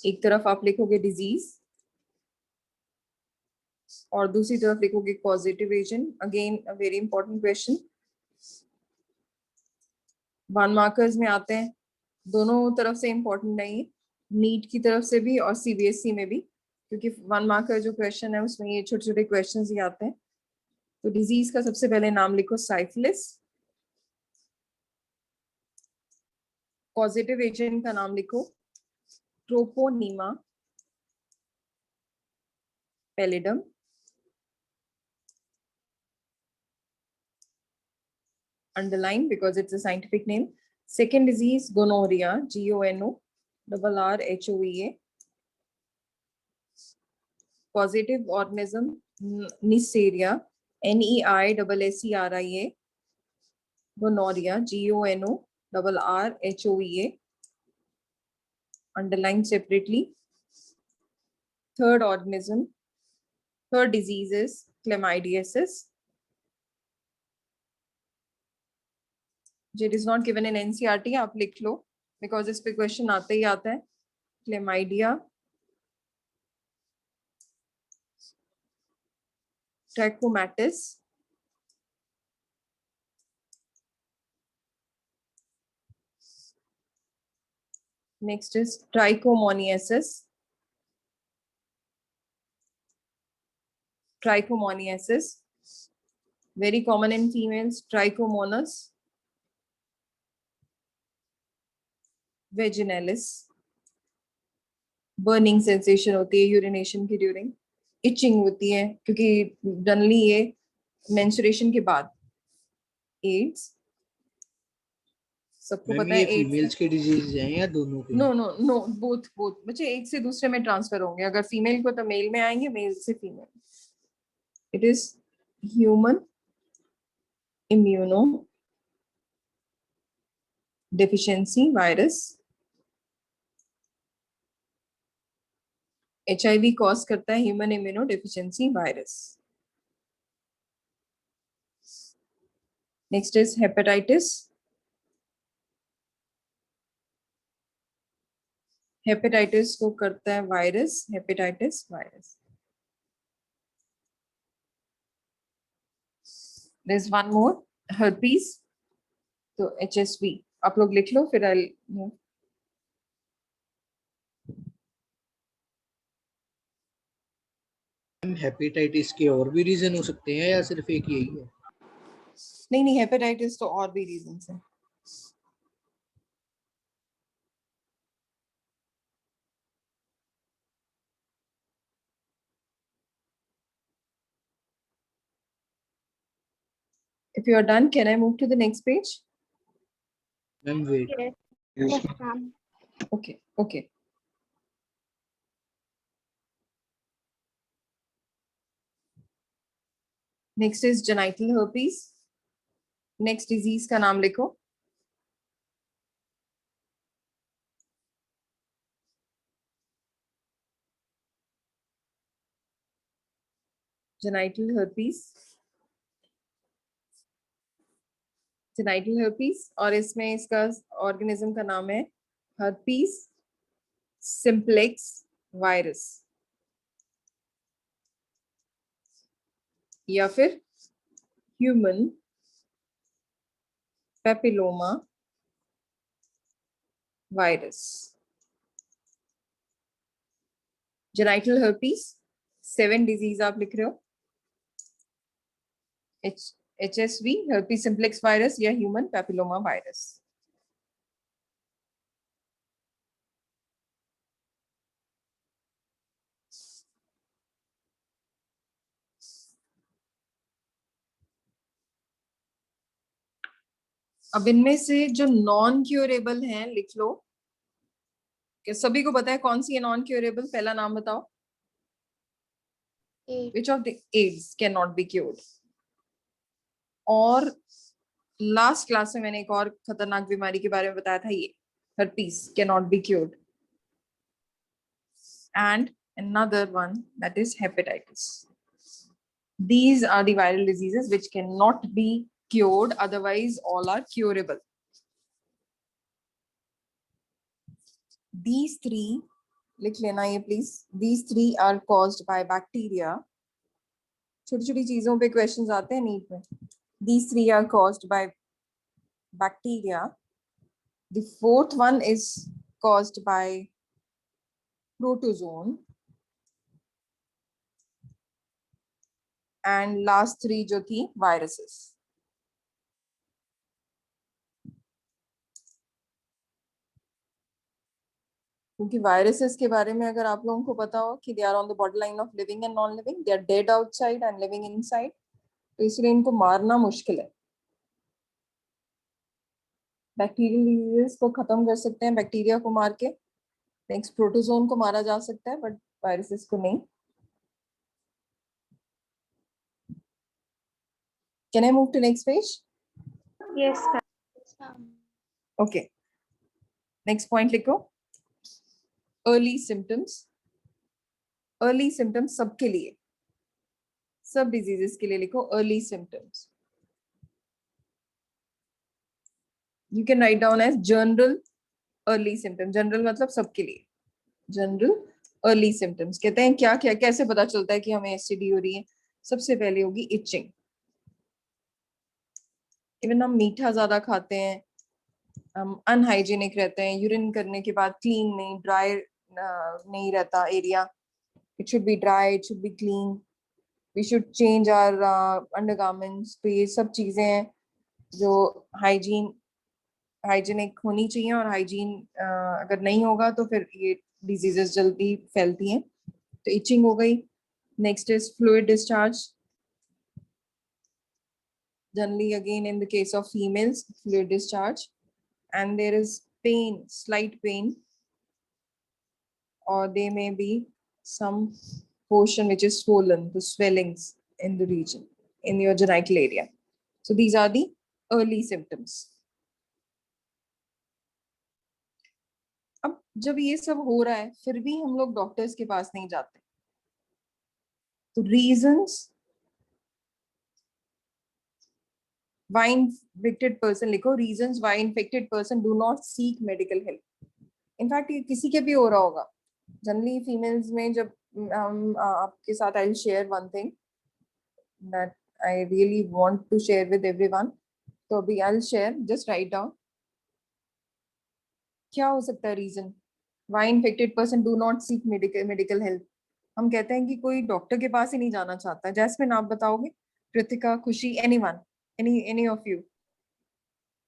एक तरफ आप लिखोगे disease, और दूसरी तरफ लिखोगे causative agent. Again a very important question. 1 markers में आते हैं, दोनों तरफ से इंपॉर्टेंट नहीं है, नीट की तरफ से भी और सीबीएसई में भी, क्योंकि 1 मार्कर जो क्वेश्चन है उसमें ये छोटे छोटे क्वेश्चन ही आते हैं. तो डिजीज का सबसे पहले नाम लिखो साइफिलिस. पॉजिटिव एजेंट का नाम लिखो ट्रोपोनीमा pallidum. Underline because it's a scientific name. Second disease, gonorrhea, GONORRHOEA. Positive organism, Neisseria, NEISSERIA. Gonorrhea, GONORRHOEA. Underline separately. Third organism, third disease is chlamydiasis. It is not given in NCERT, आप लिख लो because इस पे क्वेश्चन आते ही आता है. Chlamydia, trachomatis, next is trichomoniasis. Trichomoniasis, very common in females. Trichomonas vaginalis, burning sensation होती है urination की during, itching होती है क्योंकि जनरली ये menstruation के बाद. AIDS, सबको मैम पता ये है AIDS. फीमेल्स के डिजीज हैं या दोनों के? No no no, both both बच्चे एक से दूसरे में ट्रांसफर होंगे. अगर फीमेल को तो मेल में आएंगे, मेल से female. It is human immunodeficiency virus. HIV cause करता है human immunodeficiency virus. Next is hepatitis. Hepatitis को करता है virus, hepatitis virus. There is one more, herpes. तो HSV आप लोग लिख लो फिर आई. हेपेटाइटिस के और भी रीजन हो सकते हैं या सिर्फ एक यही है? नहीं नहीं, हेपेटाइटिस तो और भी रीजन है. If you are done, can I move to the next page? Ma'am wait. Yes, Yes, yes, ma'am. ma'am. Okay, okay. Next is genital herpes. Next disease का नाम लिखो. Genital herpes. Genital herpes और इसमें इसका ऑर्गेनिज्म का नाम है herpes simplex virus या फिर human papilloma virus. Genital herpes 7 disease आप लिख रहे हो. HSV, herpes simplex virus या human papilloma virus. अब इनमें से जो नॉन क्यूरेबल हैं लिख लो. कि सभी को पता है कौन सी है नॉन क्यूरेबल? पहला नाम बताओ. AIDS. Which of the AIDS cannot be cured? और लास्ट क्लास में मैंने एक और खतरनाक बीमारी के बारे में बताया था, ये herpes cannot be cured. And another one, that is hepatitis. These are the viral diseases which cannot be cured, otherwise all are curable. These three, लिख लेना ये please. These three are caused by bacteria छोटी छोटी चीजों पे क्वेश्चंस आते हैं नीट में. These three are caused by bacteria. The fourth one is caused by protozoan. And last three जो थी viruses. क्योंकि वायरसेस के बारे में अगर आप लोगों को पता हो कि they are on the border line of living and non living, they are dead outside and living inside, तो इसलिए इनको मारना मुश्किल है. बैक्टीरियल डिजीजेस को खत्म कर सकते हैं बैक्टीरिया को मार के. नेक्स्ट प्रोटोजोन को मारा जा सकता है बट वायरसेस को नहीं. Can I move to next page? Yes, ma'am. Okay, next point लिखो. Early symptoms. अर्ली सिम्टम्स सबके लिए, सब डिजीजेस के लिए लिखो early symptoms. You can write down as general early symptoms. General मतलब सबके लिए. General early symptoms कहते हैं क्या क्या कैसे पता चलता है कि हमें एसटीडी हो रही है. सबसे पहले होगी इचिंग. इवन हम मीठा ज्यादा खाते हैं, हम अनहाइजीनिक रहते हैं, यूरिन करने के बाद क्लीन नहीं, ड्राई नहीं रहता area. It should be dry, it should be clean. We should change our undergarments. तो ये सब चीजें हैं जो हाइजीनिक होनी चाहिए, और हाइजीन अगर नहीं होगा तो फिर ये डिजीजेस जल्दी फैलती हैं. तो इचिंग हो गई. Next is fluid discharge. Generally again in the case of females fluid discharge, and there is pain, slight pain, or there may be some portion which is swollen, the swellings in the region, in your genital area. So these are the early symptoms. अब जब ये सब हो रहा है फिर भी हम लोग डॉक्टर्स के पास नहीं जाते, तो रीजंस why infected person लिखो. reasons why infected person do not seek medical help. in fact ये किसी के भी हो रहा होगा. जनरली फीमेल्स में जब हम आपके साथ I share one thing that I really want to share with everyone. तो अभी I share, just write down क्या हो सकता है reason why infected person do not seek medical help. हम कहते हैं कि कोई डॉक्टर के पास ही नहीं जाना चाहता. जैस्मिन आप बताओगे, कृतिका, खुशी, एनीवन, एनी ऑफ यू,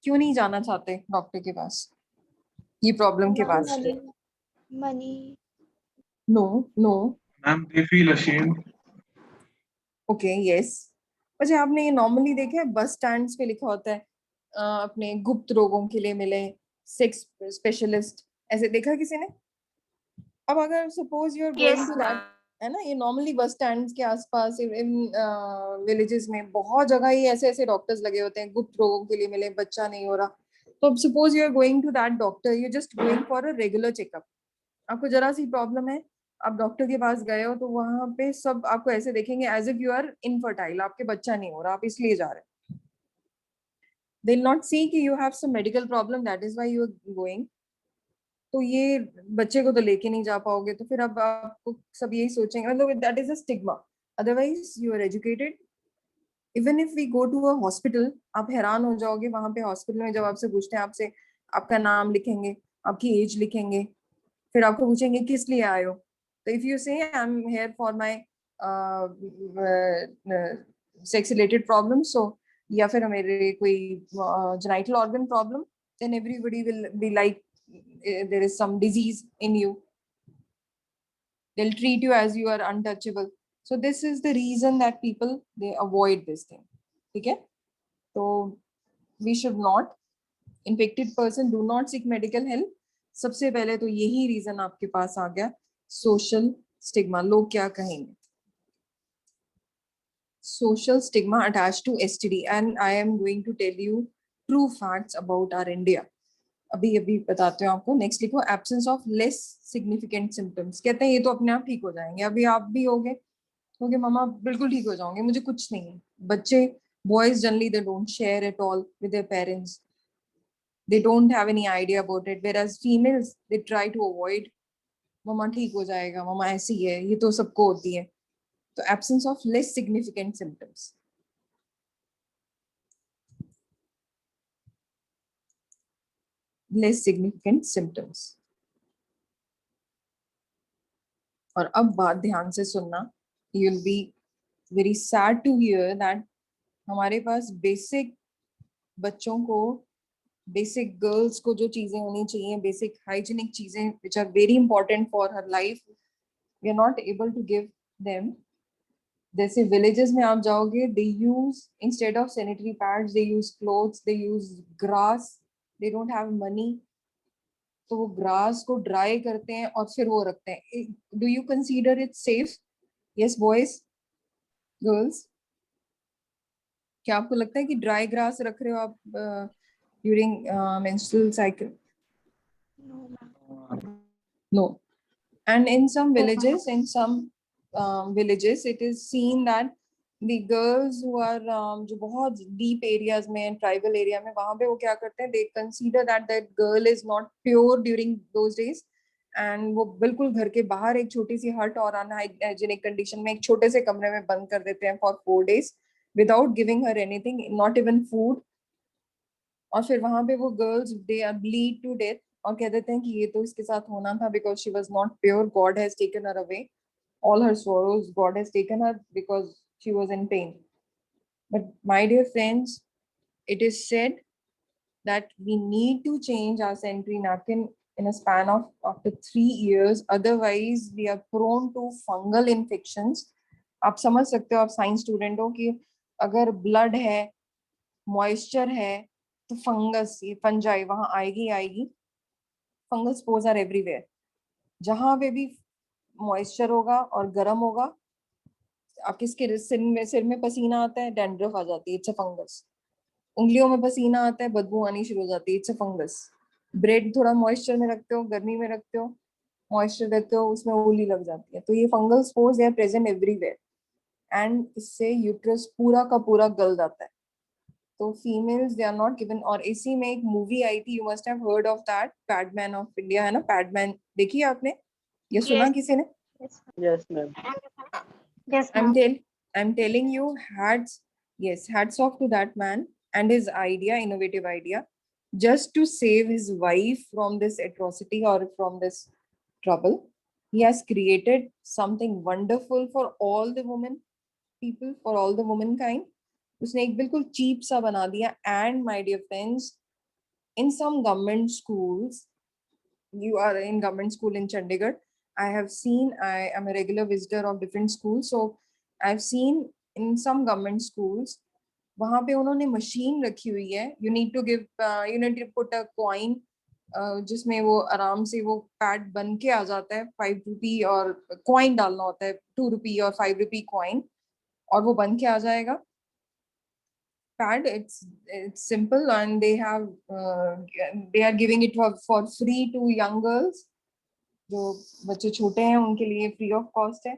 क्यों नहीं जाना चाहते डॉक्टर के पास ये प्रॉब्लम के पास? Money. No no. Ma'am, they feel ashamed. Okay yes. अच्छा आपने ये नॉर्मली देखा है बस स्टैंड्स पे लिखा होता है अपने गुप्त रोगों के लिए मिले सेक्स स्पेशलिस्ट, ऐसे देखा किसी ने? अब अगर suppose you are going Yes, to ma'am. That, है ना, ये नॉर्मली बस स्टैंड्स के आसपास इन विलेजेस में बहुत जगह ही ऐसे ऐसे डॉक्टर्स लगे होते हैं, गुप्त रोगों के लिए मिले, बच्चा नहीं हो रहा. तो अब suppose you are going to that doctor, you just going for a regular checkup. आपको जरा सी प्रॉब्लम है, आप डॉक्टर के पास गए हो, तो वहां पे सब आपको ऐसे देखेंगे as if you are infertile, आपके बच्चा नहीं हो रहा, आप इसलिए जा रहे हैं. दे विल नॉट सी कि you have some medical problem, that is why you are going. तो ये बच्चे को तो लेके नहीं जा पाओगे, तो फिर अब आपको सब यही सोचेंगे, मतलब that is a stigma. Otherwise you are educated. Even if we go to a hospital, आप हैरान हो जाओगे वहां पे हॉस्पिटल में जब आपसे पूछते हैं, आपसे आपका नाम लिखेंगे, आपकी एज लिखेंगे, फिर आपको पूछेंगे किस लिए आए हो. तो if you say I am here for my sex related problem, so या फिर मेरे कोई genital organ problem, then everybody will be like there is some disease in you. They'll treat you as you are untouchable. So this is the reason that people they avoid this thing. Okay, so we should not, infected person do not seek medical help. सबसे पहले तो यही रीजन आपके पास आ गया, सोशल स्टिग्मा. लोग क्या कहेंगे, social stigma attached to STD, and I am going to tell you true facts about our India. अभी अभी बताते हो आपको. नेक्स्ट लिखो absence of less significant symptoms. कहते हैं ये तो अपने आप ठीक हो जाएंगे. अभी आप भी होगे क्योंकि मम्मा बिल्कुल ठीक हो जाओगे, मुझे कुछ नहीं है. बच्चे, boys generally they don't share at all with their parents, they don't have any idea about it, whereas females they try to avoid. मम्मा ठीक हो जाएगा, मम्मा ऐसी है, ये तो सबको होती है. तो absence of less significant symptoms. Less significant symptoms. और अब बात ध्यान से सुनना. You'll be very sad to hear that हमारे पास बेसिक बच्चों को, बेसिक गर्ल्स को जो चीजें होनी चाहिए, बेसिक हाइजीनिक चीजें which are very important for her life, we are not able to give them. जैसे villages में आप जाओगे, they use instead of sanitary pads, they use clothes, they use grass, they don't have money, तो वो ग्रास को ड्राई करते हैं और फिर वो रखते हैं. Do you consider it safe? Yes boys, girls, क्या आपको लगता है कि ड्राई ग्रास रख रहे हो आप during menstrual cycle? No, ma'am. No. And in some villages, it is seen that the girls who are जो बहुत deep areas में, tribal area में, वहाँ पे वो क्या करते हैं, they consider that that girl is not pure during those days, and वो बिल्कुल घर के बाहर एक छोटी सी हट और unhygienic condition में एक छोटे से कमरे में बंद कर देते हैं for 4 days without giving her anything, not even food. और फिर वहाँ पे वो girls they are bleed to death और कह देते हैं कि ये तो इसके साथ होना था because she was not pure, God has taken her away, all her sorrows God has taken her because she was in pain. But my dear friends, it is said that we need to change our sanitary napkin in a span of after 3 years, otherwise we are prone to fungal infections. आप समझ सकते हो, आप साइंस स्टूडेंट हो, कि अगर ब्लड है, मॉइस्चर है, तो फंगस, ये फंजाई वहां आएगी आएगी. Fungal spores are everywhere. जहां पे भी मॉइस्चर होगा और गर्म होगा, आप किसके सिर में पसीना आता है, डैंड्रफ आ जाती है, इट्स अ फंगस. उंगलियों में पसीना आता है, बदबू आनी शुरू हो जाती है, इट्स अ फंगस. ब्रेड थोड़ा मॉइस्चर में रखते हो, गर्मी में रखते हो, मॉइस्चर देते हो, उसमें उंगली लग जाती है. तो ये fungal spores are present everywhere and इससे यूट्रस पूरा का पूरा गल जाता है. तो females they are not given. और इसी में एक मूवी आई थी, you must have heard of that, Padman of India, है ना? पैडमैन देखी आपने? ये सुना Yes. किसी ने? Yes, Yes, ma'am. yes, I'm ma'am. I'm telling you, hats off to that man and his idea, innovative idea, just to save his wife from this atrocity or from this trouble. He has created something wonderful for all the women people, for all the womankind. उसने एक बिल्कुल cheap सा बना दिया. And my dear friends, in some government schools, you are in government school in Chandigarh, I have seen, I am a regular visitor of different schools, so I've seen in some government schools, वहाँ पे उन्होंने मशीन रखी हुई है. You need to give, you need to put a coin, जिसमें वो आराम से वो पैड बन के आ जाता है. 5 रुपी और कॉइन डालना होता है, 2 रुपी और 5 रुपी कॉइन, और वो बन के आ जाएगा pad. It's simple, and they have they are giving it for free to young girls. जो बच्चे छोटे हैं उनके लिए फ्री ऑफ कॉस्ट है.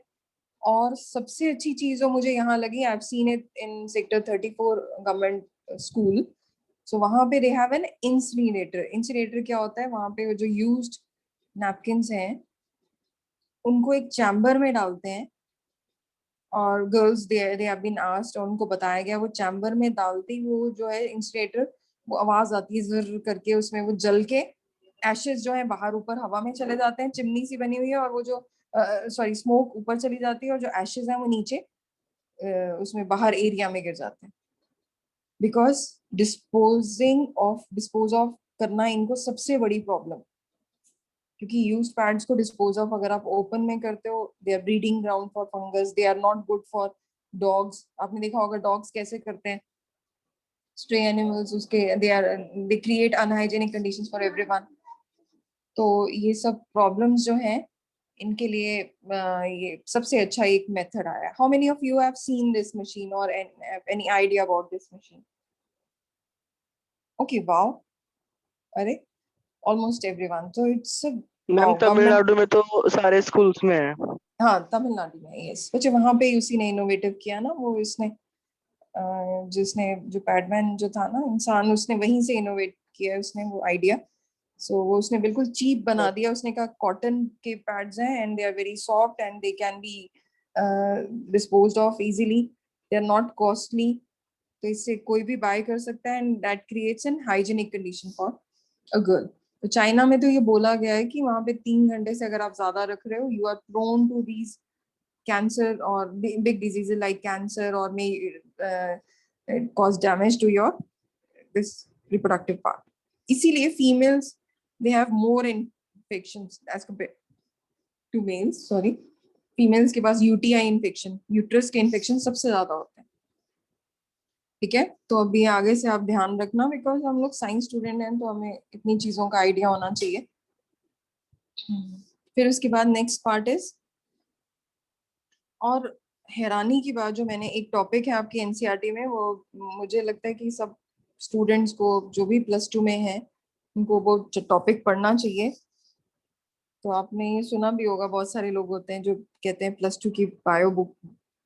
और सबसे अच्छी चीज जो मुझे यहाँ लगी, I've seen it in sector 34 government school. So वहाँ पे they have an incinerator. Incinerator क्या होता है? वहाँ पे जो used napkins हैं उनको एक चैम्बर में डालते हैं, और girls they have been asked, और उनको बताया गया वो चैम्बर में डालते ही वो जो है इंसिनरेटर, वो आवाज आती है जर करके, उसमें वो जल के एशेस जो है बाहर ऊपर हवा में चले जाते हैं. चिमनी सी बनी हुई है, और वो जो सॉरी स्मोक ऊपर चली जाती है, और जो एशेस हैं वो नीचे उसमें बाहर एरिया में गिर जाते हैं. बिकॉज डिस्पोज ऑफ करना इनको सबसे बड़ी प्रॉब्लम, क्योंकि यूज्ड पैड्स को डिस्पोज ऑफ अगर आप ओपन में करते हो, they are breeding ground for fungus, they are not good for dogs. आपने देखा होगा डॉग्स कैसे करते हैं, स्ट्रे एनिमल्स, उसके they create unhygienic conditions for everyone. तो ये सब प्रॉब्लम्स जो हैं इनके लिए ये सबसे अच्छा एक मेथड आया. How many of you have seen this machine और any idea about this machine? Okay, wow, अरे ऑलमोस्ट एवरीवन. तो इट्स मैम तमिलनाडु में तो सारे स्कूल्स में है. हाँ, तमिलनाडु में, यस. बच्चे वहां पे उसी ने इनोवेटिव किया ना, वो इसने जिसने जो पैडमैन जो था ना इंसान, उसने वहीं से इनोवेट किया उसने वो आइडिया. सो वो उसने बिल्कुल चीप बना दिया. उसने कहा कॉटन के पैड्स हैं and they are very soft and they can be disposed of easily, they are not costly, तो इससे कोई भी बाय कर सकता है, and that creates an hygienic condition for a girl. तो चाइना में तो ये बोला गया है कि वहां पे 3 घंटे से अगर आप ज्यादा रख रहे हो, you are prone to these cancer or big diseases like cancer, or may cause damage to your this reproductive part. इसीलिए females they have more infections as compared to males. Sorry, females के पास UTI infection, uterus के infection सबसे ज्यादा होते हैं. ठीक है, तो अभी आगे से आप ध्यान रखना, बिकॉज हम लोग साइंस स्टूडेंट हैं, तो हमें इतनी चीजों का आइडिया होना चाहिए. फिर उसके बाद नेक्स्ट पार्ट इज, और हैरानी की बात, जो मैंने एक टॉपिक है आपकी एनसीईआरटी में, वो मुझे लगता है कि सब स्टूडेंट्स को जो भी +2 में है उनको वो टॉपिक पढ़ना चाहिए. तो आपने ये सुना भी होगा, बहुत सारे लोग होते हैं जो कहते हैं +2 की बायो बुक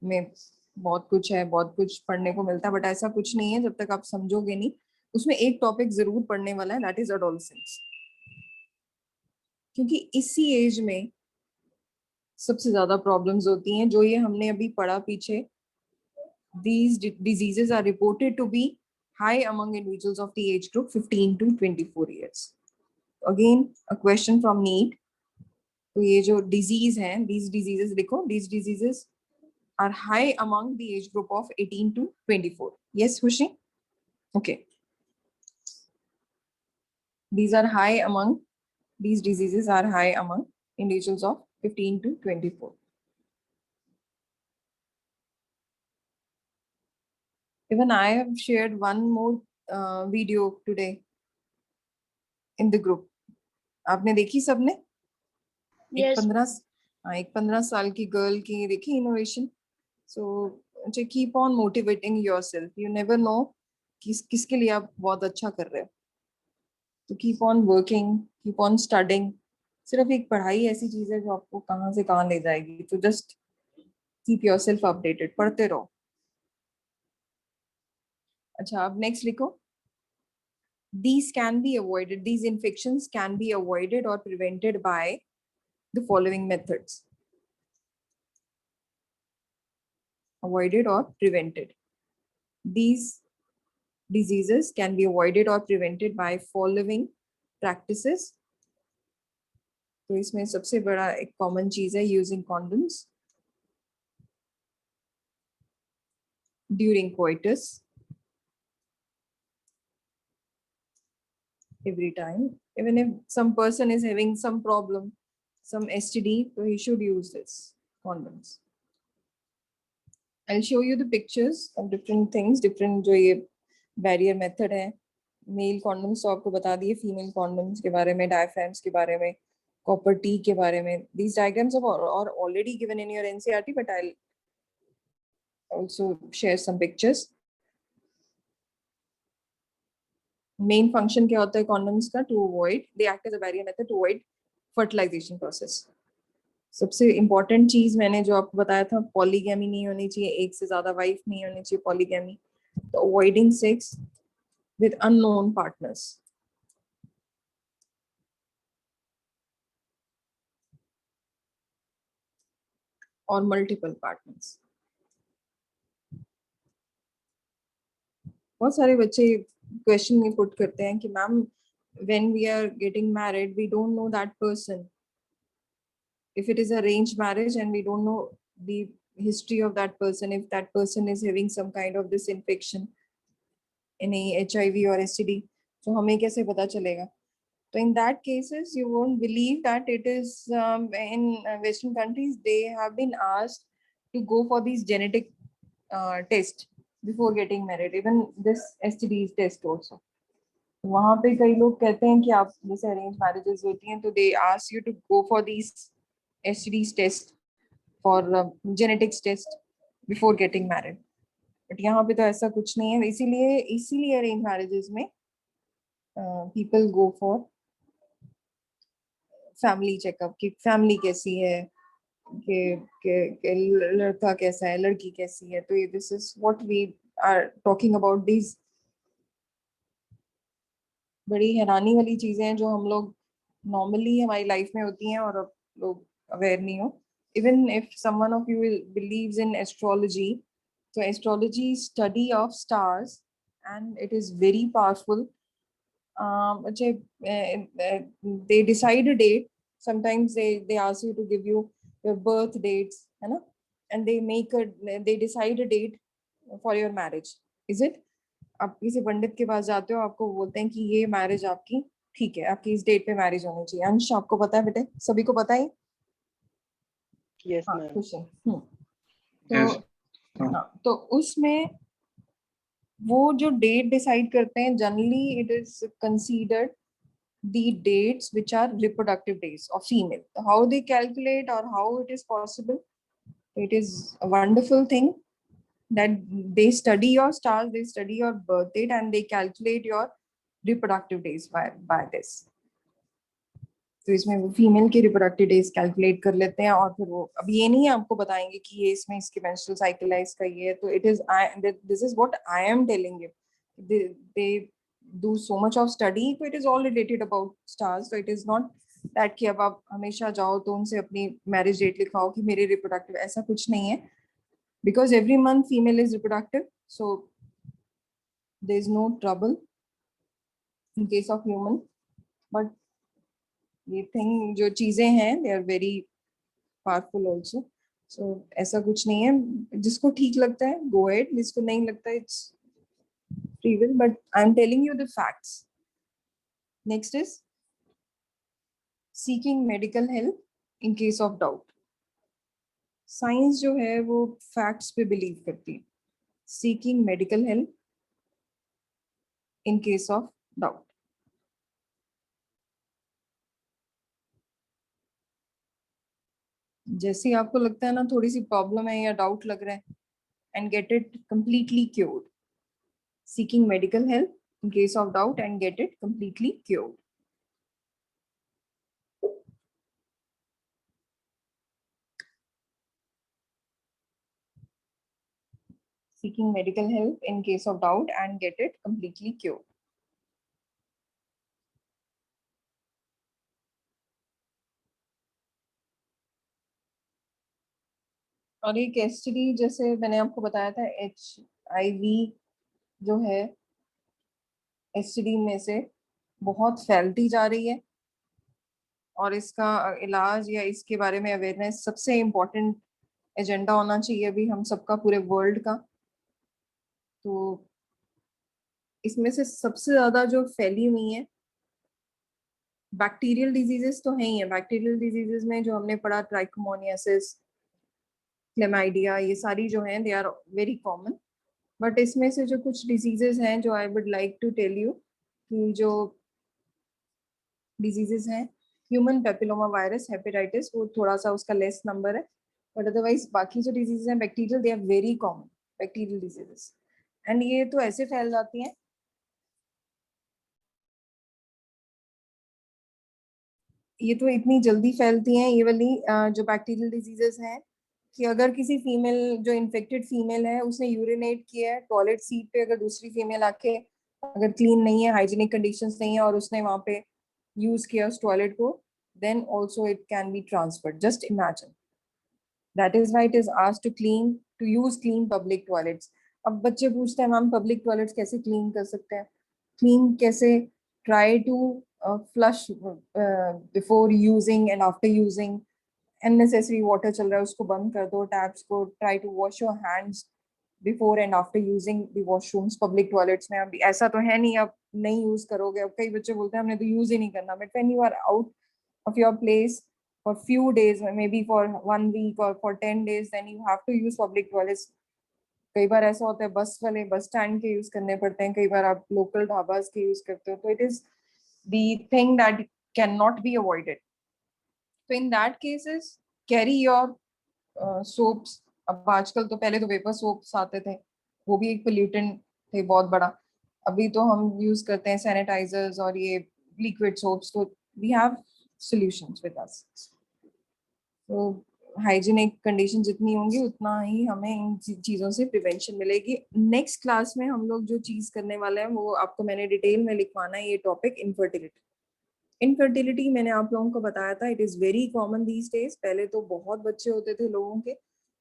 में बहुत कुछ है, बहुत कुछ पढ़ने को मिलता है, बट ऐसा कुछ नहीं है जब तक आप समझोगे नहीं. उसमें एक टॉपिक जरूर पढ़ने वाला है, दैट इज एडोलसेंस, क्योंकि इसी एज में सबसे ज्यादा प्रॉब्लम्स होती हैं, जो ये हमने अभी पढ़ा पीछे. These diseases are reported to be high among individuals of the age group 15 to 24 years. Again, a question from NEET. तो ये जो disease हैं, these diseases लिखो, these diseases are high among the age group of 18 to 24. Yes, Hushi? Okay. These diseases are high among individuals of 15 to 24. Even I have shared one more video today in the group. आपने देखी सबने? Yes. एक 15 साल की गर्ल की देखी innovation. So keep on motivating yourself. You never know किसके लिए आप बहुत अच्छा कर रहे हो. तो keep on working, keep on studying. सिर्फ एक पढ़ाई ऐसी चीज है जो आपको कहाँ से कहाँ ले जाएगी. तो just keep yourself updated. पढ़ते रहो. अच्छा, अब नेक्स्ट लिखो. These can be avoided. These infections can be avoided or prevented by the following methods. Avoided or prevented. These diseases can be avoided or prevented by following practices. तो इसमें सबसे बड़ा एक कॉमन चीज है using condoms during coitus. Every time, even if some person is having some problem, some STD, so he should use this condoms. I'll show you the pictures of different things, different जो ये barrier method है. मेल condoms तो आपको बता दिए, फीमेल condoms के बारे में, diaphragms के बारे में, copper T के बारे में. These diagrams are already given in your NCERT, but I'll also share some pictures. Main function क्या होता है कॉन्डम्स का? To avoid, they act as a barrier method to avoid fertilization process. सबसे इंपॉर्टेंट चीज मैंने जो आपको बताया था, पॉलीगैमी नहीं होनी चाहिए, एक से ज्यादा वाइफ नहीं होनी चाहिए, पॉलीगैमी. तो avoiding sex with unknown partners. और मल्टीपल पार्टनर्स. बहुत सारे बच्चे क्वेश्चन में पुट करते हैं कि ma'am when we are getting married we don't know that person. If it is arranged marriage and we don't know the history of that person, if that person is having some kind of this infection, any HIV or STD, so हमें कैसे पता चलेगा? So in that cases you won't believe that it is in Western countries they have been asked to go for these genetic test before getting married, even this STD test also. वहाँ पे कई लोग कहते हैं कि आप जैसे अरेंज मैरिजेस होती हैं तो they ask you to go for these STDs test for genetics test before getting married. But यहाँ पे तो ऐसा कुछ नहीं है. इसीलिए अरेंज मैरिजेस में people go for family checkup कि फैमिली कैसी है, कि लड़का कैसा है, लड़की कैसी है. तो this is what we are talking about. These बड़ी हैरानी वाली चीजें हैं जो हम लोग नॉर्मली हमारी लाइफ में होती हैं और अब लोग अवेयर नहीं हो. even if someone of you believes in astrology, so astrology is study of stars and it is very powerful. अच्छा, they decide a date. Sometimes they ask you to give you your birth dates, है ना? And they decide a date for your marriage. Is it? आप किसी पंडित के पास जाते हो, आपको बोलते हैं कि ये मैरिज आपकी ठीक है, आपकी इस डेट पे मैरिज होनी चाहिए. अंश, आपको पता है बेटे? सभी को पता है? यस हाँ, मैम. खुश है. तो Yes. हाँ, तो उसमें वो जो डेट डिसाइड करते हैं, generally it is considered the dates which are reproductive days of female. How they calculate or how it is possible, it is a wonderful thing that they study your stars, they study your birth date, and they calculate your reproductive days by this. तो इसमें वो फीमेल के रिप्रोडक्टिव डेज कैलकुलेट कर लेते हैं और फिर वो, अब ये नहीं है आपको बताएंगे कि ये इसमें इसके मेंस्ट्रुअल साइकिल है, इसका ये है. तो it is, this is what I am telling you. they do so much of study, so it is all related about stars. So it is not that कि अब आप हमेशा जाओ तो उनसे अपनी मैरिज डेट लिखवाओ कि मेरी रिप्रोडक्टिव, ऐसा कुछ नहीं है. Because every month female is reproductive, so there is no trouble in case of human. But ये थिंग जो चीजें हैं, they are very powerful also. So ऐसा कुछ नहीं है, जिसको ठीक लगता है गो एड, जिसको नहीं लगता it's free will, but I am telling you the facts. Next is seeking medical help in case of doubt. Science जो है वो फैक्ट्स पे बिलीव करती है. Seeking medical help in case of doubt. जैसे ही आपको लगता है ना थोड़ी सी प्रॉब्लम है या डाउट लग रहा है, and get it completely cured. Seeking medical help in case of doubt and get it completely cured. Seeking medical help in case of doubt and get it completely cured. और एक एसटीडी, जैसे मैंने आपको बताया था, HIV जो है एसटीडी में से बहुत फैलती जा रही है, और इसका इलाज या इसके बारे में अवेयरनेस सबसे इम्पोर्टेंट एजेंडा होना चाहिए अभी हम सबका, पूरे वर्ल्ड का. तो इसमें से सबसे ज्यादा जो फैली हुई है बैक्टीरियल डिजीजेस तो है ही है. बैक्टीरियल डिजीजेस में जो हमने पढ़ा, ट्राइकोमोनियासिस, क्लेमाइडिया, ये सारी जो हैं they are very common. But इसमें से जो कुछ डिजीजेस हैं जो I would like to tell you, कि जो डिजीजेस हैं, ह्यूमन पेपिलोमा वायरस, हेपेटाइटिस, वो थोड़ा सा उसका लेस नंबर है. बट अदरवाइज बाकी जो डिजीजेस हैं bacterial, they are very common, bacterial diseases. And ये तो ऐसे फैल जाती हैं, ये तो इतनी जल्दी फैलती हैं ये वाली जो बैक्टीरियल डिजीजेस हैं, कि अगर किसी फीमेल, जो इन्फेक्टेड फीमेल है, उसने यूरिनेट किया है टॉयलेट सीट पे, अगर दूसरी फीमेल आके अगर क्लीन नहीं है, हाइजीनिक कंडीशंस नहीं है, और उसने वहां पे यूज किया उस टॉयलेट को, then also it can be transferred. Just imagine. That is why it is asked to use clean public toilets. अब बच्चे पूछते हैं मैम पब्लिक टॉयलेट्स कैसे क्लीन कर सकते हैं? क्लीन कैसे? Try to flush before using and after using. Unnecessary water चल रहा है, उसको बंद कर दो टैप्स को. Try to wash your hands before and after using the washrooms. Public toilets में अभी ऐसा तो है नहीं आप नहीं यूज करोगे. अब कई बच्चे बोलते हैं हमने तो यूज ही नहीं करना. But when you are out of your place for few days, maybe for 1 week or for 10 days, then you have to use public toilets. कई बार ऐसा होता है बस वाले बस स्टैंड के यूज करने पड़ते हैं, कई बार आप लोकल ढाबास के यूज करते हो. तो it is the thing that can not be avoided. तो in that cases carry your soaps. अब आजकल तो, पहले तो वेपर सोप्स आते थे, वो भी एक पोल्यूटेंट थे बहुत बड़ा. अभी तो हम यूज करते हैं सैनिटाइजर्स और ये लिक्विड सोप्स. तो we have solutions with us. तो हाइजीनिक कंडीशन जितनी होंगी उतना ही हमें इन चीज़ों से प्रिवेंशन मिलेगी. नेक्स्ट क्लास में हम लोग जो चीज़ करने वाले हैं वो आपको मैंने डिटेल में लिखवाना है, ये टॉपिक इनफर्टिलिटी. इनफर्टिलिटी मैंने आप लोगों को बताया था, it is very common these days. पहले तो बहुत बच्चे होते थे लोगों के,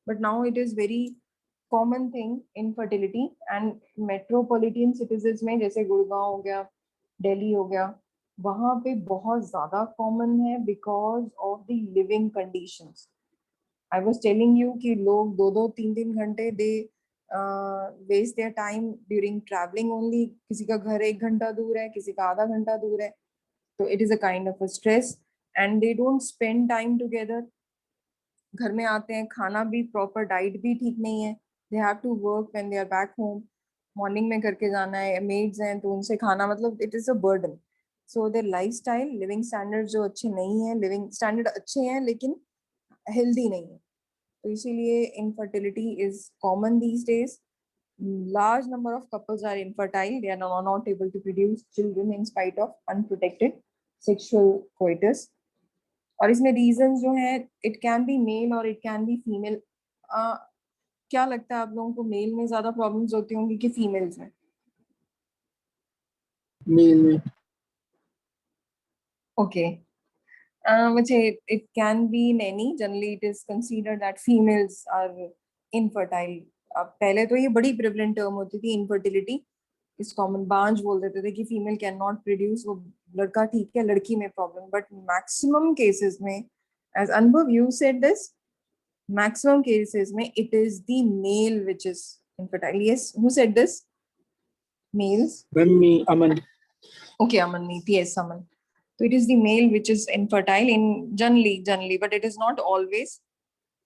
but now it is very common thing infertility. And metropolitan cities में जैसे गुड़गांव हो गया, दिल्ली हो गया, वहां पे बहुत ज्यादा कॉमन है because of the living conditions. I was telling you कि लोग 2-2 3-3 घंटे they waste their time during travelling only. किसी का घर 1 घंटा दूर है, किसी का आधा घंटा दूर है, तो it is a kind of a stress and they don't spend time together। घर में आते हैं, खाना भी प्रॉपर डाइट भी ठीक नहीं है, they have to work when they are back home। Morning में करके जाना है, मेड्स हैं तो उनसे खाना, मतलब it is a burden। so their lifestyle living standards जो अच्छे नहीं है, लिविंग स्टैंडर्ड अच्छे हैं लेकिन हेल्दी नहीं है, तो इसीलिए infertility is common these days। Large number of couples are infertile, they are not able to produce children in spite of unprotected sexual coitus। और इसमें रीजन जो है, इट कैन बी मेल और इट कैन बी फीमेल। क्या लगता है आप लोगों को, मेल में ज्यादा प्रॉब्लम्स होती होंगी कि फीमेल्स में? मेल में। ओके, मुझे it can be in any, generally it is considered that females are infertile. पहले तो ये बड़ी प्रिवलेंट टर्म होती थी इनफर्टिलिटी, इस कॉमन बांझ बोल देते थे कि फीमेल कैन नॉट प्रोड्यूस, वो लड़का ठीक है, लड़की में प्रॉब्लम। बट मैक्सिमम केसेस में, as Anubhav you said this, maximum cases में it is the male which is infertile। yes, who said this? Males? Ma'am me Aman. Okay, Amanmeet, yes, Aman। so it is the male which is infertile in generally but it is not always।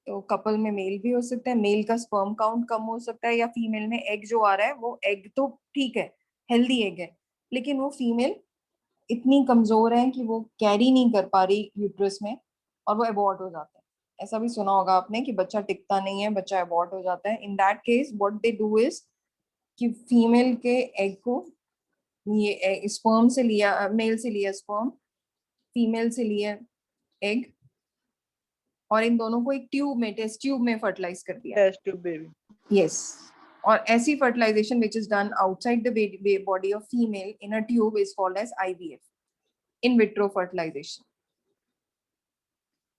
तो कपल में मेल भी हो सकता है, मेल का स्पर्म काउंट कम हो सकता है, या फीमेल में एग जो आ रहा है वो एग तो ठीक है, हेल्दी एग है, लेकिन वो फीमेल इतनी कमजोर है कि वो कैरी नहीं कर पा रही यूट्रस में और वो अबॉर्ट हो जाता है। ऐसा भी सुना होगा आपने कि बच्चा टिकता नहीं है, बच्चा अबॉर्ट हो जाता है। In that case what they do is कि फीमेल के एग को, ये स्पर्म से लिया, मेल से लिया स्पर्म, फीमेल से लिया एग, और इन दोनों को एक ट्यूब में, टेस्ट ट्यूब में फर्टिलाइज कर दिया। Test tube baby. यस, और ऐसी fertilization which is done outside the body of female in a tube is called as IVF, in vitro fertilization.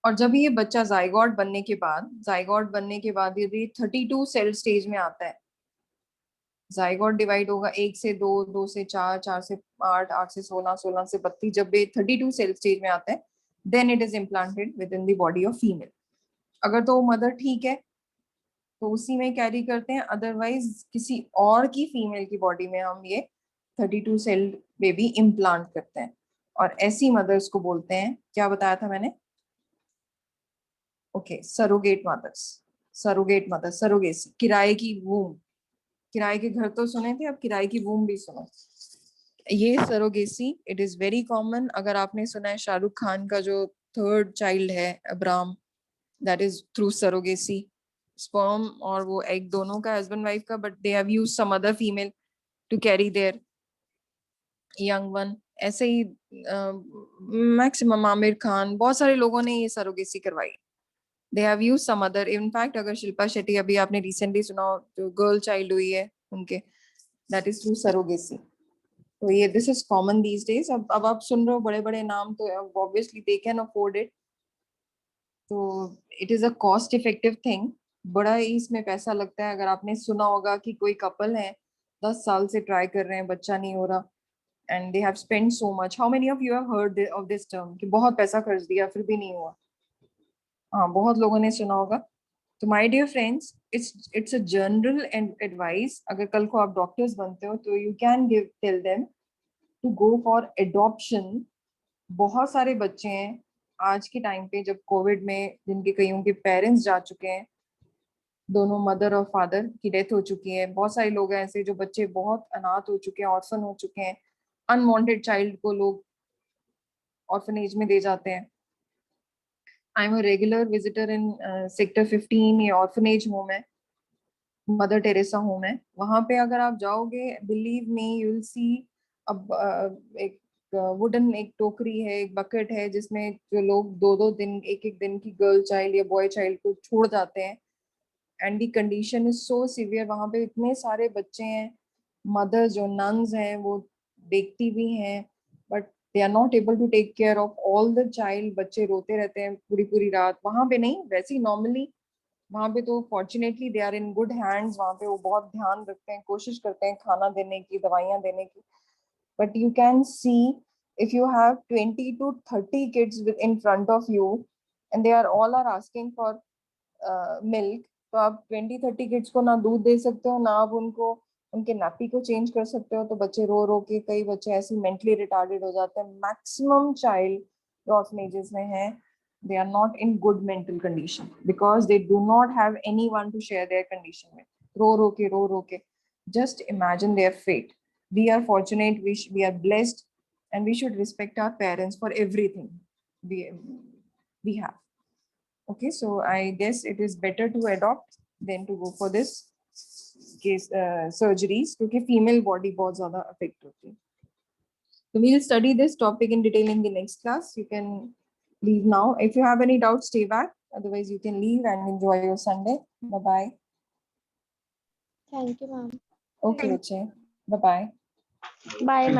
और जब ये बच्चा जाइगोट बनने के बाद यदि 32 सेल स्टेज में आता है, जाइगोट डिवाइड होगा 1 से 2, 2 से 4, 4 से 8, 8 से 16, 16 से 32, जब ये 32 सेल स्टेज में आता है, then it is implanted within the body of female. अगर तो मदर ठीक है तो उसी में कैरी करते हैं, अदरवाइज किसी और की फीमेल की बॉडी में हम ये 32 सेल बेबी इम्प्लांट करते हैं, और ऐसी मदर्स को बोलते हैं, क्या बताया था मैंने? Okay, surrogate mother's. सरोगेसी, किराए की वूम। किराए के घर तो सुने थे, अब किराए की वूम भी सुनो। ये surrogacy, it is very common. अगर आपने सुना है शाहरुख खान का जो 3rd चाइल्ड है Abram, that is through surrogacy. Sperm और वो एग दोनों का, हस्बैंड वाइफ का, but they have used some other female to carry their young one. ऐसे ही मैक्सिमम आमिर खान, बहुत सारे लोगों ने ये सरोगेसी करवाई। They have used some other, in fact अगर शिल्पा शेट्टी, अभी आपने रिसेंटली सुना हो, जो गर्ल चाइल्ड हुई है उनके, दैट इज थ्रू सरोगेसी। तो ये this is common these days. अब आप सुन रहे हो बड़े बड़े नाम, तो obviously they can afford it. तो it is a cost effective thing, बड़ा ही इसमें पैसा लगता है। अगर आपने सुना होगा कि कोई कपल है 10 साल से ट्राई कर रहे हैं, बच्चा नहीं हो रहा, and they have spend so much. How many of you have heard of this term कि बहुत पैसा खर्च दिया फिर भी नहीं हुआ? हाँ, बहुत लोगों ने सुना होगा। तो my dear friends, it's a general advice. अगर कल को आप डॉक्टर्स बनते हो तो you can give tell them to go for adoption. बहुत सारे बच्चे हैं आज के टाइम पे, जब कोविड में जिनके कईयों के पेरेंट्स जा चुके हैं, दोनों मदर और फादर की डेथ हो चुकी है। बहुत सारे लोग हैं ऐसे जो बच्चे बहुत अनाथ हो चुके हैं, ऑर्फन हो चुके हैं। अनवांटेड चाइल्ड को लोग ऑर्फनेज में दे जाते हैं। I am a regular visitor in sector 15, ये ऑर्फनेज होम है, मदर टेरेसा होम है। वहां पे अगर आप जाओगे, believe me, you will see, अब एक वुडन एक टोकरी है, एक बकेट है, जिसमें जो लोग 2-2 दिन, एक दिन की गर्ल चाइल्ड या बॉय चाइल्ड को छोड़ जाते हैं। And the condition is so severe. वहां पे इतने सारे बच्चे हैं, मदर जो नन्स हैं वो देखती भी हैं, but they are not able to take care of all the child. बच्चे रोते रहते हैं पूरी पूरी रात. वहाँ पे नहीं, वैसे ही normally वहाँ पे तो fortunately they are in good hands. वहाँ पे वो बहुत ध्यान रखते हैं, कोशिश करते हैं खाना देने की, दवाइयाँ देने की. But you can see if you have 20 to 30 kids in front of you and they are all are asking for milk, तो आप 20-30 kids को ना दूध दे सकते हो, ना आप उनको उनके nappy को change कर सकते हो. तो बच्चे रो रो के, कई बच्चे ऐसे mentally retarded हो जाते हैं. Maximum child जो orphanages में हैं, they are not in good mental condition because they do not have anyone to share their condition with. रो रो के. Just imagine their fate. We are fortunate, we are blessed, and we should respect our parents for everything we have. Okay, so I guess it is better to adopt than to go for this case surgeries, क्योंकि female body बहुत ज़्यादा affect होती है. So we'll study this topic in detail in the next class. You can leave now. If you have any doubts, stay back. Otherwise, you can leave and enjoy your Sunday. Bye bye. Thank you, ma'am. Okay, बच्चे. Bye bye. Bye, ma'am.